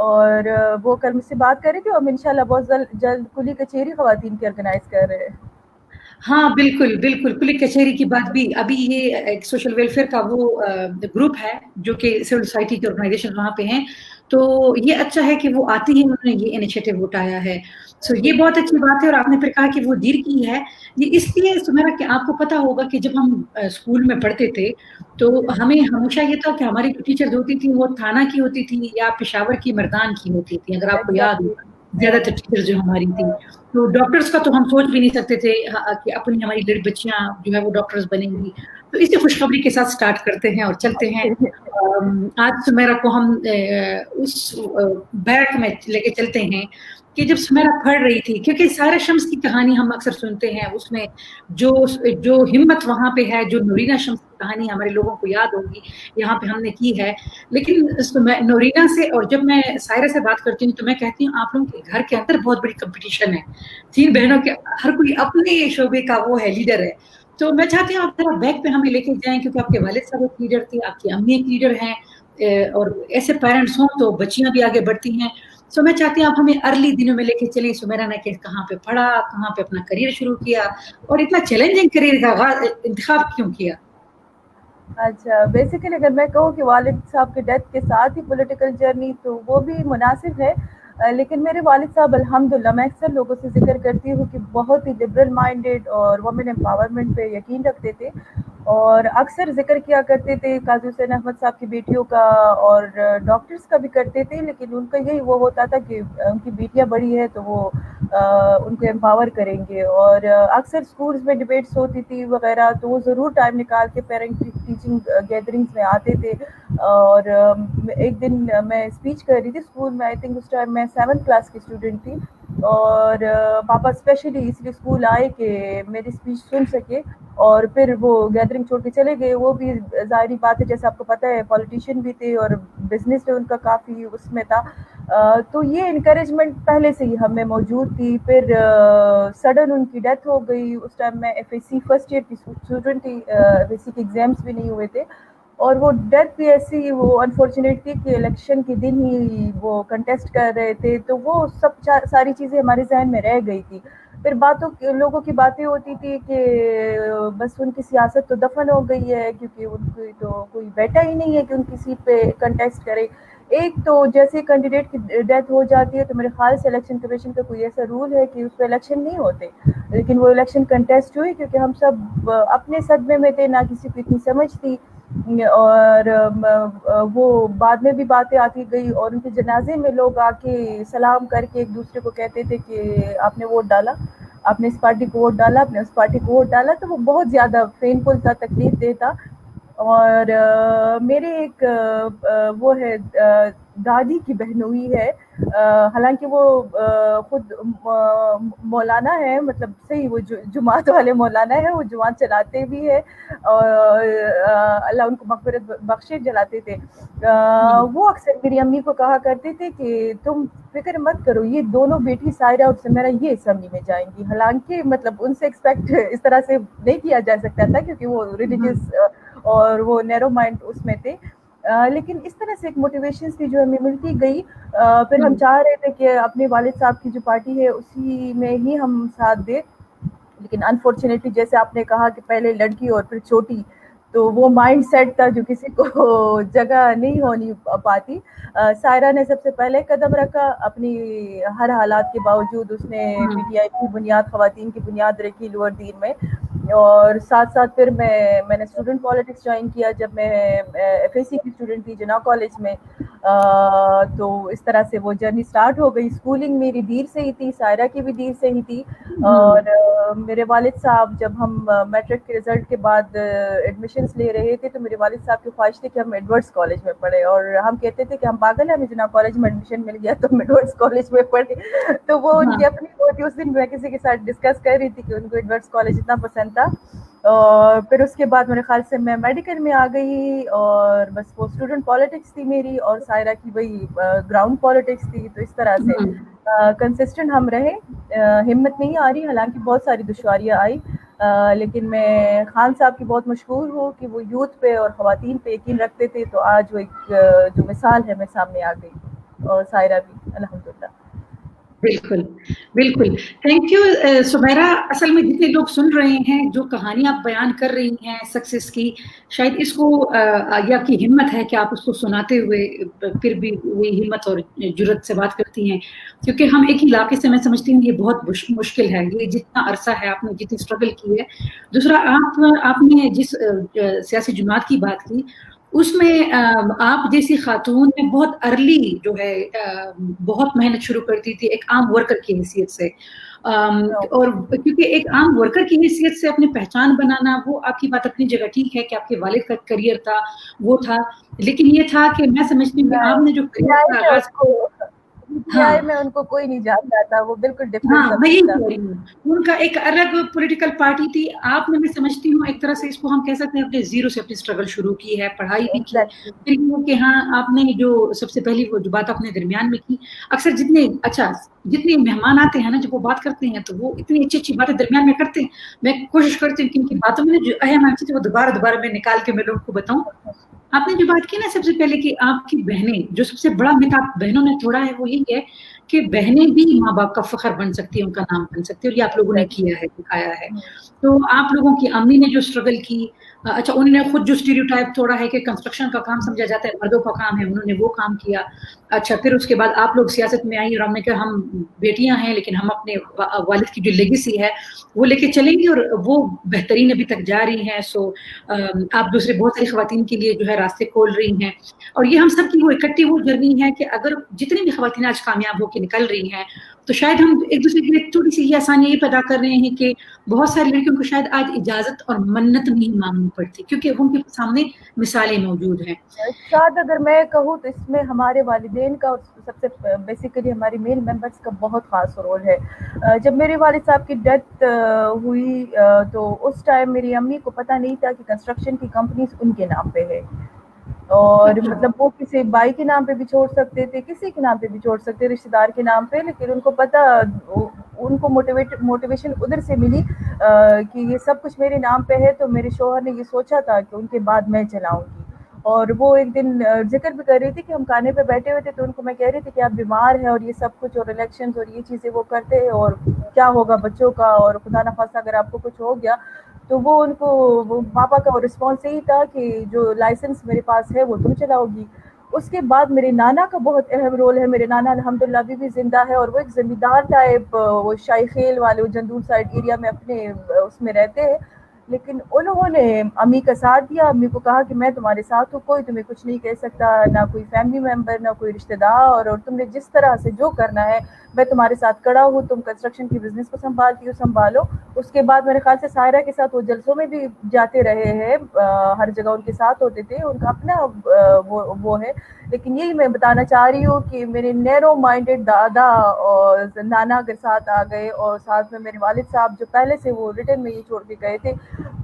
اور وہ کل مجھ سے بات کر رہی تھی اور ہم انشاءاللہ بہت جلد کلی کچہری خواتین کی آرگنائز کر رہے ہیں. ہاں بالکل بالکل، کلی کچہری کی بات بھی ابھی یہ ایک سوشل ویلفیئر کا وہ گروپ ہے جو کہ سول سوسائٹی کے آرگنائزیشن وہاں پہ ہیں، تو یہ اچھا ہے کہ وہ آتی ہیں، انہوں نے یہ انیشیٹو اٹھایا ہے. سو یہ بہت اچھی بات ہے. اور آپ نے پھر کہا کہ وہ دیر کی ہے، یہ اس لیے سمیرا کہ آپ کو پتا ہوگا کہ جب ہم اسکول میں پڑھتے تھے تو ہمیں ہمیشہ یہ تھا کہ ہماری جو ٹیچر ہوتی تھی وہ تھانہ کی ہوتی تھی یا پشاور کی مردان کی ہوتی تھی، اگر آپ کو یاد ہو زیادہ تر ٹیچر جو ہماری تھی. تو ڈاکٹرز کا تو ہم سوچ بھی نہیں سکتے تھے کہ اپنی ہماری لڑ بچیاں جو ہے وہ ڈاکٹرز بنیں گی. تو اسی خوشخبری کے ساتھ سٹارٹ کرتے ہیں اور چلتے ہیں. آج سمیرا کو ہم اس بیرک میں لے کے چلتے ہیں کہ جب سمیرا پڑھ رہی تھی، کیونکہ سارا شمس کی کہانی ہم اکثر سنتے ہیں، اس میں جو ہمت وہاں پہ ہے، جو نورینہ شمس کی کہانی ہمارے لوگوں کو یاد ہوگی یہاں پہ ہم نے کی ہے. لیکن نورینہ سے اور جب میں سائرہ سے بات کرتی ہوں تو میں کہتی ہوں آپ لوگوں کے گھر کے اندر بہت بڑی کمپٹیشن ہے، تین بہنوں کے ہر کوئی اپنے شعبے کا وہ ہے، لیڈر ہے. تو میں چاہتی ہوں آپ ذرا بیک پہ ہمیں لے کے جائیں، کیونکہ آپ کے والد صاحب ایک لیڈر تھے، آپ کی امی ایک لیڈر ہیں، اور ایسے پیرنٹس ہوں تو بچیاں بھی آگے بڑھتی ہیں. سو میں چاہتی ہوں آپ ہمیں ارلی دنوں میں لے کے چلیں. سمیرا نے کہ کہاں پہ پڑھا، کہاں پہ اپنا کریئر شروع کیا، اور اتنا چیلنجنگ کریئر کا انتخاب کیوں کیا؟ اچھا، بیسیکلی اگر میں کہوں کہ والد صاحب کے ڈیتھ کے ساتھ ہی پولیٹیکل جرنی، تو وہ بھی مناسب ہے. لیکن میرے والد صاحب الحمدللہ، میں اکثر لوگوں سے ذکر کرتی ہوں کہ بہت ہی لبرل مائنڈیڈ اور وومن امپاورمنٹ پہ یقین رکھتے تھے، اور اکثر ذکر کیا کرتے تھے قاضی حسین احمد صاحب کی بیٹیوں کا، اور ڈاکٹرز کا بھی کرتے تھے. لیکن ان کا یہی وہ ہوتا تھا کہ ان کی بیٹیاں بڑی ہے تو وہ ان کو امپاور کریں گے. اور اکثر اسکولز میں ڈبیٹس ہوتی تھی وغیرہ، تو وہ ضرور ٹائم نکال کے پیرنٹ ٹیچنگ گیدرنگس میں آتے تھے. اور ایک دن میں اسپیچ کر رہی تھی اسکول میں، آئی تھنک اس ٹائم میں 7th کلاس کی اسٹوڈنٹ تھی، اور پاپا اسپیشلی اس لیے اسکول آئے کہ میری اسپیچ سن سکے، اور پھر وہ گیدرنگ چھوڑ کے چلے گئے. وہ بھی ظاہری بات ہے، جیسے آپ کو پتہ ہے پولیٹیشین بھی تھے اور بزنس میں ان کا کافی اس میں تھا. تو یہ انکریجمنٹ پہلے سے ہی ہمیں موجود تھی. پھر سڈن ان کی ڈیتھ ہو گئی. اس ٹائم میں F A C first year کی اسٹوڈنٹ تھی، ایف اے سی کے ایگزامس بھی نہیں ہوئے تھے، اور وہ ڈیتھ بھی ایسی وہ انفارچونیٹ تھی کہ الیکشن کے دن ہی وہ کنٹیسٹ کر رہے تھے. تو وہ سب ساری چیزیں ہمارے ذہن میں رہ گئی تھی. پھر لوگوں کی باتیں ہوتی تھی کہ بس ان کی سیاست تو دفن ہو گئی ہے، کیونکہ ان کی تو کوئی بیٹا ہی نہیں ہے کہ ان کی سیٹ پہ کنٹیسٹ کرے. ایک تو جیسے کینڈیڈیٹ کی ڈیتھ ہو جاتی ہے تو میرے خیال سے الیکشن کمیشن کا کوئی ایسا رول ہے کہ اس پہ الیکشن نہیں ہوتے، لیکن وہ الیکشن کنٹیسٹ ہوئی کیونکہ ہم سب اپنے صدمے میں تھے، نہ کسی کو اتنی سمجھ تھی. اور وہ بعد میں بھی باتیں آتی گئی، اور ان کے جنازے میں لوگ آ کے سلام کر کے ایک دوسرے کو کہتے تھے کہ آپ نے ووٹ ڈالا، آپ نے اس پارٹی کو ووٹ ڈالا، آپ نے اس پارٹی کو ووٹ ڈالا. تو وہ بہت زیادہ پینفل تھا، تکلیف دہ تھا. اور میرے ایک وہ ہے دادی کی بہنوئی ہے، حالانکہ وہ خود مولانا ہے، مطلب صحیح وہ جماعت والے مولانا ہے، وہ جماعت چلاتے بھی ہے، اور اللہ ان کو مغفرت بخشے جلاتے تھے. وہ اکثر میری امی کو کہا کرتے تھے کہ تم فکر مت کرو، یہ دونوں بیٹی سائرہ اور سمیرا یہ اسمبلی میں جائیں گی. حالانکہ مطلب ان سے ایکسپیکٹ اس طرح سے نہیں کیا جا سکتا تھا، کیونکہ وہ ریلیجیس اور وہ نیرو مائنڈ اس میں تھے. لیکن اس طرح سے ایک موٹیویشن تھی جو ہمیں ملتی گئی. پھر ہم چاہ رہے تھے کہ اپنے والد صاحب کی جو پارٹی ہے اسی میں ہی ہم ساتھ دیں، لیکن انفارچونیٹلی جیسے آپ نے کہا کہ پہلے لڑکی اور پھر چھوٹی، تو وہ مائنڈ سیٹ تھا جو کسی کو جگہ نہیں ہونی پاتی. سائرہ نے سب سے پہلے قدم رکھا، اپنی ہر حالات کے باوجود اس نے پی ٹی آئی کی بنیاد، خواتین کی بنیاد رکھی لوور دین میں. اور ساتھ ساتھ پھر میں نے اسٹوڈنٹ پالیٹکس جوائن کیا جب میں ایف اے سی کی اسٹوڈنٹ تھی جناح کالج میں. تو اس طرح سے وہ جرنی سٹارٹ ہو گئی. اسکولنگ میری دیر سے ہی تھی، سائرہ کی بھی دیر سے ہی تھی. اور میرے والد صاحب جب ہم میٹرک کے رزلٹ کے بعد ایڈمیشنس لے رہے تھے تو میرے والد صاحب کی خواہش تھی کہ ہم ایڈورڈس کالج میں پڑھے، اور ہم کہتے تھے کہ ہم پاگل ہیں، ہمیں جناح کالج میں ایڈمیشن مل گیا تو ہم ایڈورڈس کالج میں پڑھے. تو وہ ان کی اپنی ہوتی. اس دن میں کسی کے ساتھ ڈسکس کر رہی تھی کہ ان کو ایڈورڈس کالج اتنا پسند تھا. اور پھر اس کے بعد میرے خیال سے میں میڈیکل میں آ گئی، اور بس وہ اسٹوڈنٹ پالیٹکس تھی میری، اور سائرہ کی وہی گراؤنڈ پالیٹکس تھی. تو اس طرح سے کنسسٹنٹ ہم رہے. ہمت نہیں آ رہی، حالانکہ بہت ساری دشواریاں آئی، لیکن میں خان صاحب کی بہت مشہور ہوں کہ وہ یوتھ پہ اور خواتین پہ یقین رکھتے تھے. تو آج وہ ایک جو مثال ہے میں سامنے آ گئی. اور سائرہ بھی الحمدللہ. بالکل بالکل, تھینک یو سمیرا. اصل میں جتنے لوگ سن رہے ہیں, جو کہانی آپ بیان کر رہی ہیں سکسیس کی, شاید اس کو یہ آپ کی ہمت ہے کہ آپ اس کو سناتے ہوئے پھر بھی وہی ہمت اور جرأت سے بات کرتی ہیں, کیونکہ ہم ایک علاقے سے, میں سمجھتی ہوں یہ بہت مشکل ہے, یہ جتنا عرصہ ہے آپ نے جتنی اسٹرگل کی ہے. دوسرا, آپ نے جس سیاسی جماعت کی بات کی, اس میں آپ جیسی خاتون نے بہت ارلی جو ہے بہت محنت شروع کر دی تھی ایک عام ورکر کی حیثیت سے, اور کیونکہ ایک عام ورکر کی حیثیت سے اپنی پہچان بنانا, وہ آپ کی بات اپنی جگہ ٹھیک ہے کہ آپ کے والد کا کریئر تھا, وہ تھا, لیکن یہ تھا کہ میں سمجھتی ہوں کہ آپ نے جو کریئر کا آغاز, ہاں میں ان کو کوئی نہیں جانتا تھا, وہ بالکل ہاں ڈفرینٹ میں یہی سبجیکٹ تھا. کہہ رہی ہوں, ان کا ایک الگ پولیٹیکل پارٹی تھی. آپ نے, میں سمجھتی ہوں ایک طرح سے اس کو ہم کہہ سکتے ہیں اپنے زیرو سے اپنی اسٹرگل شروع کی ہے, پڑھائی بھی کی, Exactly. پھر یہ کہ ہاں آپ نے جو سب سے پہلی وہ جو بات اپنے درمیان میں کی, اکثر جتنے مہمان آتے ہیں نا, جب وہ بات کرتے ہیں تو وہ اتنی اچھی اچھی باتیں درمیان میں کرتے ہیں, میں کوشش کرتی ہوں کہ ان کی باتوں میں جو اہم چیز ہے وہ دوبارہ میں نکال کے میں لوگوں کو بتاؤں. آپ نے جو بات کی نا سب سے پہلے کہ آپ کی بہنیں, جو سب سے بڑا مت آپ بہنوں نے توڑا ہے وہ یہی ہے کہ بہنیں بھی ماں باپ کا فخر بن سکتی ہیں, ان کا نام بن سکتی ہے, اور یہ آپ لوگوں نے کیا ہے, دکھایا ہے. تو آپ لوگوں کی امی نے جو اسٹرگل کی, اچھا انہوں نے خود جو اسٹیریوٹائپ توڑا ہے کہ کنسٹرکشن کا کام سمجھا جاتا ہے مردوں کا کام ہے, انہوں نے وہ کام کیا. اچھا پھر اس کے بعد آپ لوگ سیاست میں آئی اور ہم نے کہا ہم بیٹیاں ہیں لیکن ہم اپنے والد کی جو لیگیسی ہے وہ لے کے چلیں گی, اور وہ بہترین ابھی تک جا رہی ہیں. سو آپ دوسرے بہت ساری خواتین کے لیے جو ہے راستے کھول رہی ہیں, اور یہ ہم سب کی وہ اکٹھی وہ جرنی ہے کہ اگر جتنی بھی خواتین آج کامیاب ہو کے نکل رہی ہیں, تو شاید ہم ایک دوسرے کے لیے تھوڑی سی یہ آسانی یہ پیدا کر رہے ہیں کہ بہت ساری لڑکیوں کو شاید آج اجازت اور منت نہیں مانگنی پڑتی, کیونکہ ان کے سامنے مثالیں موجود ہیں. شاید اگر میں کہوں تو اس میں ہمارے والدین کا, سب سے بیسیکلی ہماری میل ممبرس کا بہت خاص رول ہے. جب میرے والد صاحب کی ڈیتھ ہوئی تو اس ٹائم میری امی کو پتہ نہیں تھا کہ کنسٹرکشن کی کمپنیز ان کے نام پہ ہے, اور مطلب وہ کسی بھائی کے نام پہ بھی چھوڑ سکتے تھے, کسی کے نام پہ بھی چھوڑ سکتے, رشتہ دار کے نام پہ, لیکن ان کو پتہ, ان کو موٹیویشن ادھر سے ملی کہ یہ سب کچھ میرے نام پہ ہے. تو میرے شوہر نے یہ سوچا تھا کہ ان کے بعد میں چلاؤں گی. اور وہ ایک دن ذکر بھی کر رہی تھی کہ ہم کھانے پہ بیٹھے ہوئے تھے, تو ان کو میں کہہ رہی تھی کہ آپ بیمار ہیں اور یہ سب کچھ, اور الیکشنز اور یہ چیزیں وہ کرتے ہیں, اور کیا ہوگا بچوں کا, اور خدا نخواستہ اگر آپ کو کچھ ہو گیا. تو وہ ان کو, وہ پاپا کا رسپانس یہی تھا کہ جو لائسنس میرے پاس ہے وہ تم چلاؤ گی. اس کے بعد میرے نانا کا بہت اہم رول ہے. میرے نانا الحمدللہ ابھی بھی زندہ ہے, اور وہ ایک زمیندار ٹائپ, وہ شاہی خیل والے جندول سائڈ ایریا میں اپنے اس میں رہتے ہیں, لیکن انہوں نے امی کا ساتھ دیا. امی کو کہا کہ میں تمہارے ساتھ ہوں, کوئی تمہیں کچھ نہیں کہہ سکتا, نہ کوئی فیملی ممبر, نہ کوئی رشتہ دار, اور تم نے جس طرح سے جو کرنا ہے میں تمہارے ساتھ کھڑا ہوں, تم کنسٹرکشن کی بزنس کو سنبھالتی ہو سنبھالو. اس کے بعد میرے خیال سے سائرہ کے ساتھ وہ جلسوں میں بھی جاتے رہے ہیں, ہر جگہ ان کے ساتھ ہوتے تھے, ان کا اپنا وہ ہے. لیکن یہی میں بتانا چاہ رہی ہوں کہ میرے نیرو مائنڈڈ دادا اور نانا اگر ساتھ آ گئے, اور ساتھ میں میرے والد صاحب جو پہلے سے وہ ریٹن میں یہ چھوڑ کے گئے تھے,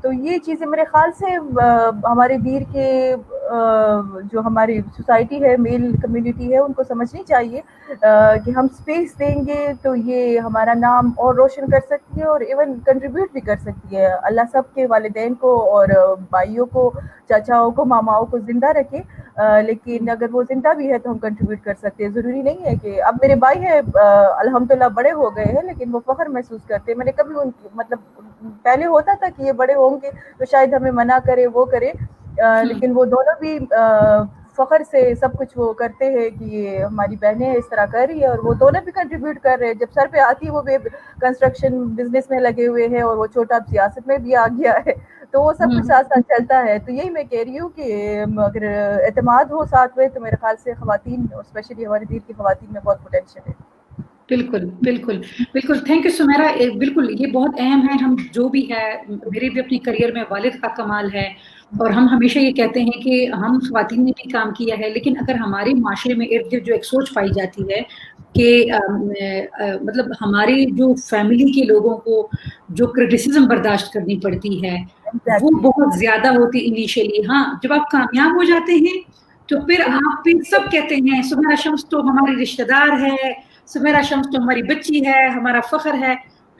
تو یہ چیزیں میرے خیال سے ہمارے دیر کے جو ہماری سوسائٹی ہے, میل کمیونٹی ہے, ان کو سمجھنی چاہیے کہ ہم اسپیس دیں گے تو یہ ہمارا نام اور روشن کر سکتی ہے, اور ایون کنٹریبیوٹ بھی کر سکتی ہے. اللہ سب کے والدین کو اور بھائیوں کو, چاچاؤں کو, ماماؤں کو زندہ رکھے, لیکن اگر وہ زندہ بھی ہے تو ہم کنٹریبیوٹ کر سکتے ہیں. ضروری نہیں ہے کہ اب میرے بھائی ہیں الحمدللہ بڑے ہو گئے ہیں, لیکن وہ فخر محسوس کرتے ہیں. میں نے کبھی ان مطلب پہلے ہوتا تھا کہ یہ بڑے ہوں گے تو شاید ہمیں منع کرے, وہ کرے, لیکن وہ دونوں بھی فخر سے سب کچھ وہ کرتے ہیں کہ یہ ہماری بہنیں اس طرح کر رہی ہے, اور وہ دونوں بھی کنٹریبیوٹ کر رہے ہیں. جب سر پہ آتی ہے وہ بھی کنسٹرکشن بزنس میں لگے ہوئے ہیں, اور وہ چھوٹا سیاست میں بھی آ گیا ہے, تو وہ سب کچھ ساتھ ساتھ چلتا ہے. تو یہی میں کہہ رہی ہوں کہ اگر اعتماد ہو ساتھ میں, تو میرے خیال سے خواتین, اسپیشلی ہماری دیر کی خواتین میں بہت پوٹینشیل ہے. بالکل بالکل بالکل, تھینک یو سمیرا. بالکل یہ بہت اہم ہے. ہم جو بھی ہے, میرے بھی اپنی کریئر میں والد کا کمال ہے, اور ہم ہمیشہ یہ کہتے ہیں کہ ہم خواتین نے بھی کام کیا ہے, لیکن اگر ہمارے معاشرے میں ارد گرد جو ایک سوچ پائی جاتی ہے کہ مطلب ہماری جو فیملی کے لوگوں کو جو کرٹیسزم برداشت کرنی پڑتی ہے وہ بہت زیادہ ہوتی انیشیلی. ہاں, جب آپ کامیاب ہو جاتے ہیں تو پھر آپ پھر سب کہتے ہیں سمیرا شمس تو ہماری رشتہ دار ہے, سمیرا شمس تو ہماری بچی ہے, ہمارا فخر ہے.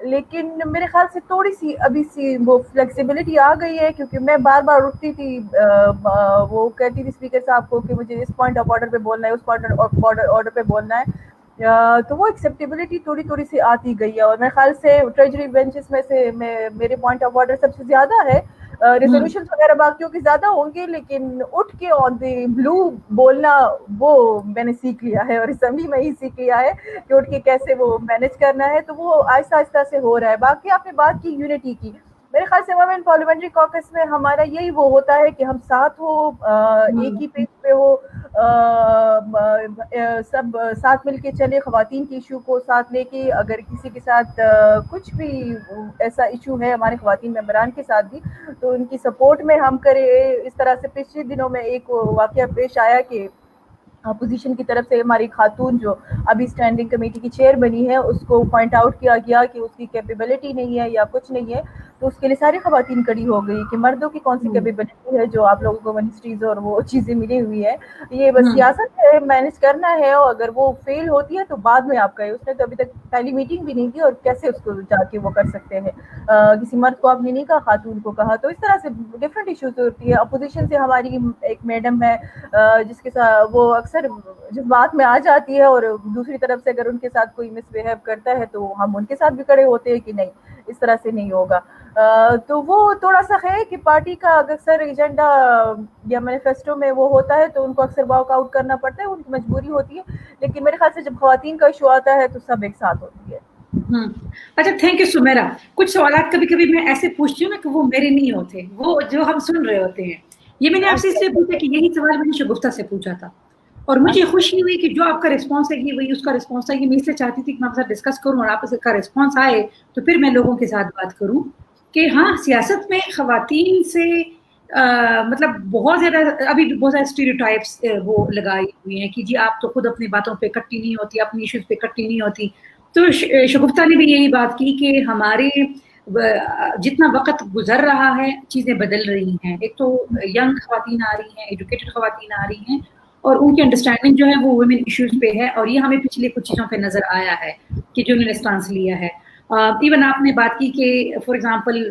لیکن میرے خیال سے تھوڑی سی ابھی سی وہ فلیکسیبلٹی آ گئی ہے، کیونکہ میں بار بار اٹھتی تھی، وہ کہتی تھی اسپیکر صاحب کو کہ مجھے اس پوائنٹ آف آرڈر پہ بولنا ہے، اس پوائنٹ آف آرڈر پہ بولنا ہے، تو وہ ایکسیپٹیبلٹی تھوڑی تھوڑی سی آتی گئی ہے. اور میرے خیال سے ٹریجری بینچز میں سے میرے پوائنٹ آف آرڈر سب سے زیادہ ہے. ریزولوشن وغیرہ باقیوں کے زیادہ ہوں گے، لیکن اٹھ کے آن دی بلو بولنا وہ میں نے سیکھ لیا ہے، اور اسمبلی میں ہی سیکھ لیا ہے کہ اٹھ کے کیسے وہ مینج کرنا ہے. تو وہ آہستہ آہستہ سے ہو رہا ہے. باقی آپ نے بات کی یونٹی کی، میرے خیال سے وومن پارلیمنٹری کاکس میں ہمارا یہی وہ ہوتا ہے کہ ہم ساتھ ہو، ایک ہی پیج پہ ہو، سب ساتھ مل کے چلے، خواتین کے ایشو کو ساتھ لے کے. اگر کسی کے ساتھ کچھ بھی ایسا ایشو ہے ہمارے خواتین ممبران کے ساتھ بھی، تو ان کی سپورٹ میں ہم کریں. اس طرح سے پچھلے دنوں میں ایک واقعہ پیش آیا کہ اپوزیشن کی طرف سے ہماری خاتون جو ابھی اسٹینڈنگ کمیٹی کی چیئر بنی ہے، اس کو پوائنٹ آؤٹ کیا گیا کہ اس کی کیپیبلٹی نہیں ہے یا کچھ نہیں ہے. تو اس کے لیے ساری خواتین کڑی ہو گئی کہ مردوں کی کون سی کیپیبلٹی ہے جو آپ لوگوں کو منسٹریز اور وہ چیزیں ملی ہوئی ہے. یہ بس سیاست ہے، مینج کرنا ہے، اور اگر وہ فیل ہوتی ہے تو بعد میں آپ کہیں. اس نے تو ابھی تک پہلی میٹنگ بھی نہیں کی، اور کیسے اس کو جا کے وہ کر سکتے ہیں. کسی مرد کو آپ نے نہیں کہا، خاتون کو کہا. تو اس طرح سے ڈفرینٹ ایشوز ہوتی ہے. اپوزیشن سے ہماری ایک میڈم ہے جس کے ساتھ وہ اکثر جس بات میں آ جاتی ہے، اور دوسری طرف سے اگر ان کے ساتھ کوئی مس بہیو کرتا ہے تو ہم ان کے ساتھ بھی کڑے ہوتے ہیں کہ نہیں، اس طرح سے نہیں ہوگا. تو وہ تھوڑا سا ہے کہ پارٹی کا اکثر ایجنڈا یا مینیفیسٹو میں وہ ہوتا ہے تو ان کو اکثر واک آؤٹ کرنا پڑتا ہے، ان کی مجبوری ہوتی ہے. لیکن میرے خیال سے جب خواتین کا ایشو آتا ہے تو سب ایک ساتھ ہوتی ہے. اچھا، تھینک یو سمیرا. کچھ سوالات کبھی کبھی میں ایسے پوچھتی ہوں نا کہ وہ میرے نہیں ہوتے، وہ جو ہم سن رہے ہوتے ہیں. یہ میں نے آپ سے اس لیے پوچھا کہ یہی سوال میں نے شگفتہ سے پوچھا تھا، اور مجھے خوشی ہوئی کہ جو آپ کا رسپانس ہے یہ وہی اس کا رسپانس تھا. یہ میں اس لیے چاہتی تھی کہ میں آپ کے ساتھ ڈسکس کروں، اور آپ اس کا رسپانس آئے تو پھر میں لوگوں کے ساتھ بات کروں کہ ہاں، سیاست میں خواتین سے مطلب بہت زیادہ ابھی بہت سارے اسٹیریوٹائپس وہ لگائی ہوئی ہیں کہ جی آپ تو خود اپنی باتوں پہ کٹی نہیں ہوتی، اپنی ایشوز پہ کٹی نہیں ہوتی. تو شگفتہ نے بھی یہی بات کی کہ ہمارے جتنا وقت گزر رہا ہے چیزیں بدل رہی ہیں. ایک تو ینگ خواتین آ رہی ہیں، ایجوکیٹڈ خواتین آ رہی ہیں، اور ان کی انڈرسٹینڈنگ جو ہے وہ ویمن ایشوز پہ ہے. اور یہ ہمیں پچھلے کچھ چیزوں پہ نظر آیا ہے کہ جو انہوں نے اسٹانس لیا ہے. ایون آپ نے بات کی کہ فار ایگزامپل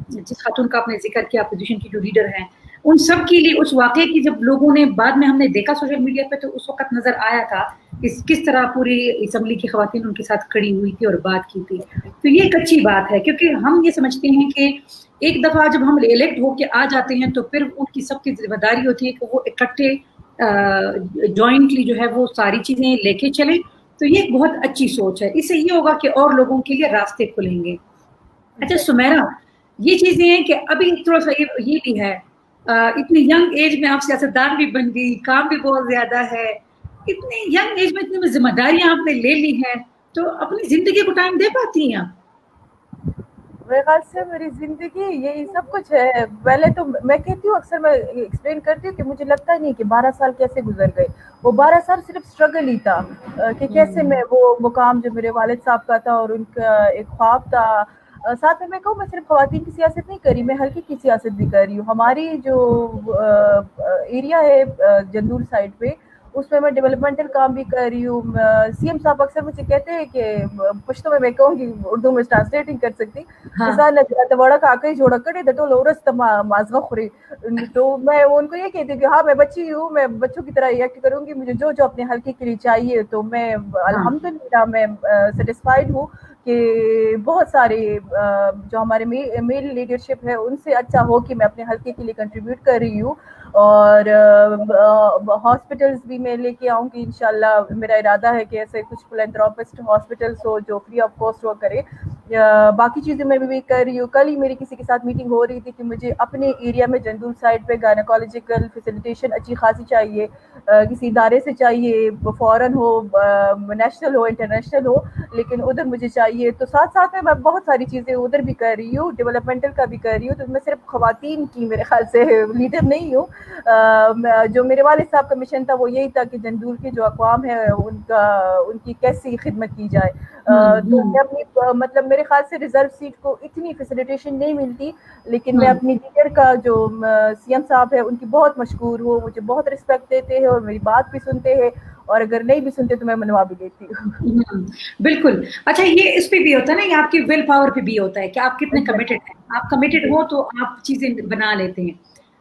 جس خاتون کا آپ نے ذکر کیا اپوزیشن کی جو لیڈر ہیں، ان سب کے لیے اس واقعے کی جب لوگوں نے بعد میں ہم نے دیکھا سوشل میڈیا پہ تو اس وقت نظر آیا تھا کس طرح پوری اسمبلی کی خواتین ان کے ساتھ کھڑی ہوئی تھی اور بات کی تھی. تو یہ ایک اچھی بات ہے، کیونکہ ہم یہ سمجھتے ہیں کہ ایک دفعہ جب ہم الیکٹ ہو کے آ جاتے ہیں تو پھر ان کی سب کی ذمہ داری ہوتی ہے کہ وہ اکٹھے جوائنٹلی جو ہے وہ ساری چیزیں لے کے چلیں. تو یہ ایک بہت اچھی سوچ ہے. اس سے یہ ہوگا کہ اور لوگوں کے لیے راستے کھلیں گے. اچھا سمیرا، یہ چیزیں ہیں کہ ابھی تھوڑا سا یہ بھی ہے، اتنی ینگ ایج میں آپ سیاستدان بھی بن گئی، کام بھی بہت زیادہ ہے، اتنی ینگ ایج میں اتنی ذمہ داریاں آپ نے لے لی ہیں، تو اپنی زندگی کو ٹائم دے پاتی ہیں آپ؟ میرے خیال سے میری زندگی یہی سب کچھ ہے. پہلے تو میں کہتی ہوں، اکثر میں ایکسپلین کرتی ہوں کہ مجھے لگتا ہی نہیں کہ 12 سال کیسے گزر گئے. وہ 12 سال صرف اسٹرگل ہی تھا کہ کیسے میں وہ مقام جو میرے والد صاحب کا تھا اور ان کا ایک خواب تھا. ساتھ میں کہوں، میں صرف خواتین کی سیاست نہیں کری، میں ہلکے کی سیاست بھی کر رہی ہوں. ہماری جو ایریا ہے جندول سائڈ پہ، اس میں ڈیولپمنٹل کام بھی کر رہی ہوں. سی ایم صاحب اکثر مجھے کہتے ہیں کہ پشتو میں کہوں گی، اردو میں ٹرانسلیٹنگ کر سکتی، تو میں ان کو یہ کہتی ہوں کہ ہاں میں بچی ہوں، میں بچوں کی طرح ایکٹ کروں گی. مجھے جو اپنے حلقے کے لیے چاہیے تو میں الحمدللہ میں سیٹسفائیڈ ہوں کہ بہت سارے جو ہمارے میل لیڈرشپ ہے ان سے اچھا ہو کہ میں اپنے حلقے کے لیے کنٹریبیوٹ کر رہی ہوں. اور ہاسپٹلس بھی میں لے کے آؤں گی انشاءاللہ. میرا ارادہ ہے کہ ایسے کچھ فلینتھراپسٹ ہاسپٹلس ہو جو فری آف کاسٹ وہ کرے. باقی چیزیں میں بھی کر رہی ہوں. کل ہی میری کسی کے ساتھ میٹنگ ہو رہی تھی کہ مجھے اپنے ایریا میں جندول سائڈ پہ گائنیکالوجیکل فیسیلیٹیشن اچھی خاصی چاہیے، کسی ادارے سے چاہیے، فورن ہو، نیشنل ہو، انٹرنیشنل ہو، لیکن ادھر مجھے چاہیے. تو ساتھ ساتھ میں بہت ساری چیزیں ادھر بھی کر رہی ہوں، ڈیولپمنٹل کا بھی کر رہی ہوں. تو میں صرف خواتین کی میرے خیال سے لیڈر نہیں ہوں. جو میرے والد صاحب کا مشن تھا وہ یہی تھا کہ جندول کے جو اقوام ہے ان کی کیسی خدمت کی جائے. تو میں اپنی مطلب میرے میرے خیال سے ریزرو سیٹ کو اتنی فیسیلیٹیشن نہیں ملتی، لیکن میں اپنی لیڈر کا جو سی ایم صاحب ہے ان کی بہت مشکور ہوں، مجھے بہت رسپیکٹ دیتے ہیں اور میری بات بھی سنتے ہیں، اور اگر نہیں بھی سنتے تو میں منوا بھی دیتی ہوں۔ بالکل۔ اچھا یہ اس پہ بھی ہوتا ہے نا، یہ آپ کی ول پاور پہ بھی ہوتا ہے کہ آپ کتنے کمیٹڈ ہیں، آپ کمیٹڈ ہو تو آپ چیزیں بنا لیتے ہیں۔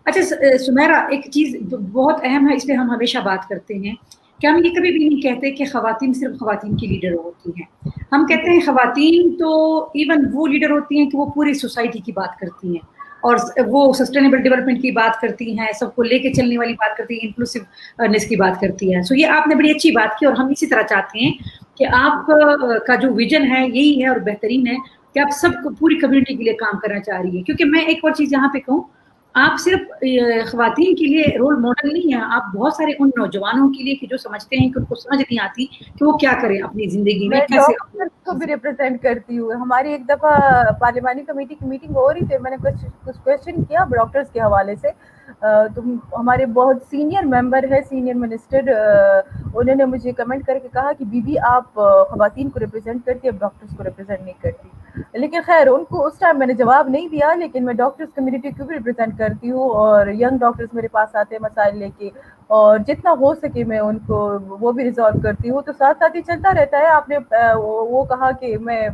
اچھا سمیرہ، ایک چیز بہت اہم ہے، اس پہ ہم ہمیشہ بات کرتے ہیں کہ ہم یہ کبھی بھی نہیں کہتے کہ خواتین صرف خواتین کی لیڈر ہوتی ہیں، ہم کہتے ہیں خواتین تو ایون وہ لیڈر ہوتی ہیں کہ وہ پوری سوسائٹی کی بات کرتی ہیں اور وہ سسٹینیبل ڈیولپمنٹ کی بات کرتی ہیں، سب کو لے کے چلنے والی بات کرتی ہیں، انکلوسیونیس کی بات کرتی ہیں۔ سو یہ آپ نے بڑی اچھی بات کی اور ہم اسی طرح چاہتے ہیں کہ آپ کا جو ویژن ہے یہی ہے اور بہترین ہے کہ آپ سب کو پوری کمیونٹی کے لیے کام کرنا چاہ رہی ہے۔ کیونکہ میں ایک اور چیز یہاں پہ کہوں، آپ صرف خواتین کے لیے رول ماڈل نہیں ہیں، آپ بہت سارے ان نوجوانوں کے لیے کہ جو سمجھتے ہیں کہ ان کو سمجھ نہیں آتی کہ وہ کیا کریں اپنی زندگی میں، کیسے ڈاکٹر کو بھی ریپرزینٹ کرتی ہوں۔ ہماری ایک دفعہ پارلیمانی کمیٹی کی میٹنگ ہو رہی تھی، میں نے کچھ کوشچن کیا ڈاکٹرز کے حوالے سے، تو ہمارے بہت سینئر ممبر ہے، سینئر منسٹر، انہوں نے مجھے کمنٹ کر کے کہا کہ بی بی آپ خواتین کو ریپرزینٹ کرتی، اب ڈاکٹرز کو ریپرزینٹ نہیں کرتی۔ لیکن خیر ان کو اس ٹائم میں نے جواب نہیں دیا، لیکن میں ڈاکٹرز کمیونٹی کو بھی ریپرزینٹ کرتی ہوں اور ینگ ڈاکٹرز میرے پاس آتے ہیں مسائل لے کے، اور جتنا ہو سکے میں ان کو وہ بھی ریزالو کرتی ہوں، تو ساتھ ساتھ ہی چلتا رہتا ہے۔ آپ نے وہ کہا کہ میں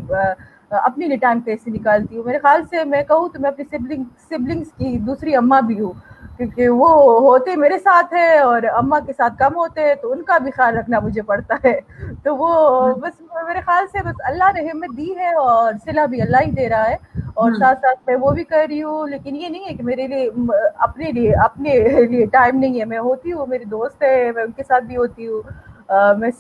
اپنے لیے ٹائم کیسے نکالتی ہوں، میرے خیال سے میں کہوں تو میں اپنی سبلنگس کی دوسری اماں بھی ہوں، کیونکہ وہ ہوتے میرے ساتھ ہے اور اماں کے ساتھ کم ہوتے ہیں تو ان کا بھی خیال رکھنا مجھے پڑتا ہے، تو وہ بس میرے خیال سے بس اللہ نے ہمت دی ہے اور صلہ بھی اللہ ہی دے رہا ہے، اور ساتھ ساتھ میں وہ بھی کر رہی ہوں۔ لیکن یہ نہیں ہے کہ میرے لیے اپنے لیے ٹائم نہیں ہے، میں ہوتی ہوں، میری دوست ہے میں ان کے ساتھ بھی ہوتی ہوں، میں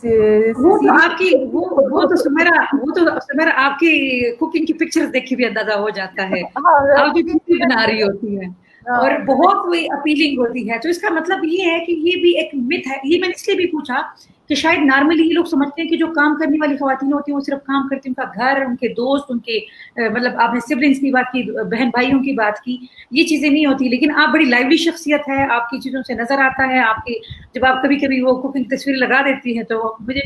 وہ تو آپ کی وہ تو سمیرہ آپ کی کوکنگ کی پکچرز دیکھ کے بھی اندازہ ہو جاتا ہے، آپ جو چیزیں بنا رہی ہوتی ہیں اور بہت کوئی اپیلنگ ہوتی ہے، تو اس کا مطلب یہ ہے کہ یہ بھی ایک مت ہے۔ یہ میں نے اس لیے بھی پوچھا کہ شاید نارملی یہ لوگ سمجھتے ہیں کہ جو کام کرنے والی خواتین ہوتی ہیں وہ صرف کام کرتی ہیں، ان کا گھر، ان کے دوست، ان کے مطلب آپ نے سبلنگس کی بات کی، بہن بھائیوں کی بات کی، یہ چیزیں نہیں ہوتی۔ لیکن آپ بڑی لائیولی شخصیت ہے، آپ کی چیزوں سے نظر آتا ہے، آپ کے جب آپ کبھی کبھی وہ کوکنگ تصویر لگا دیتی ہیں تو مجھے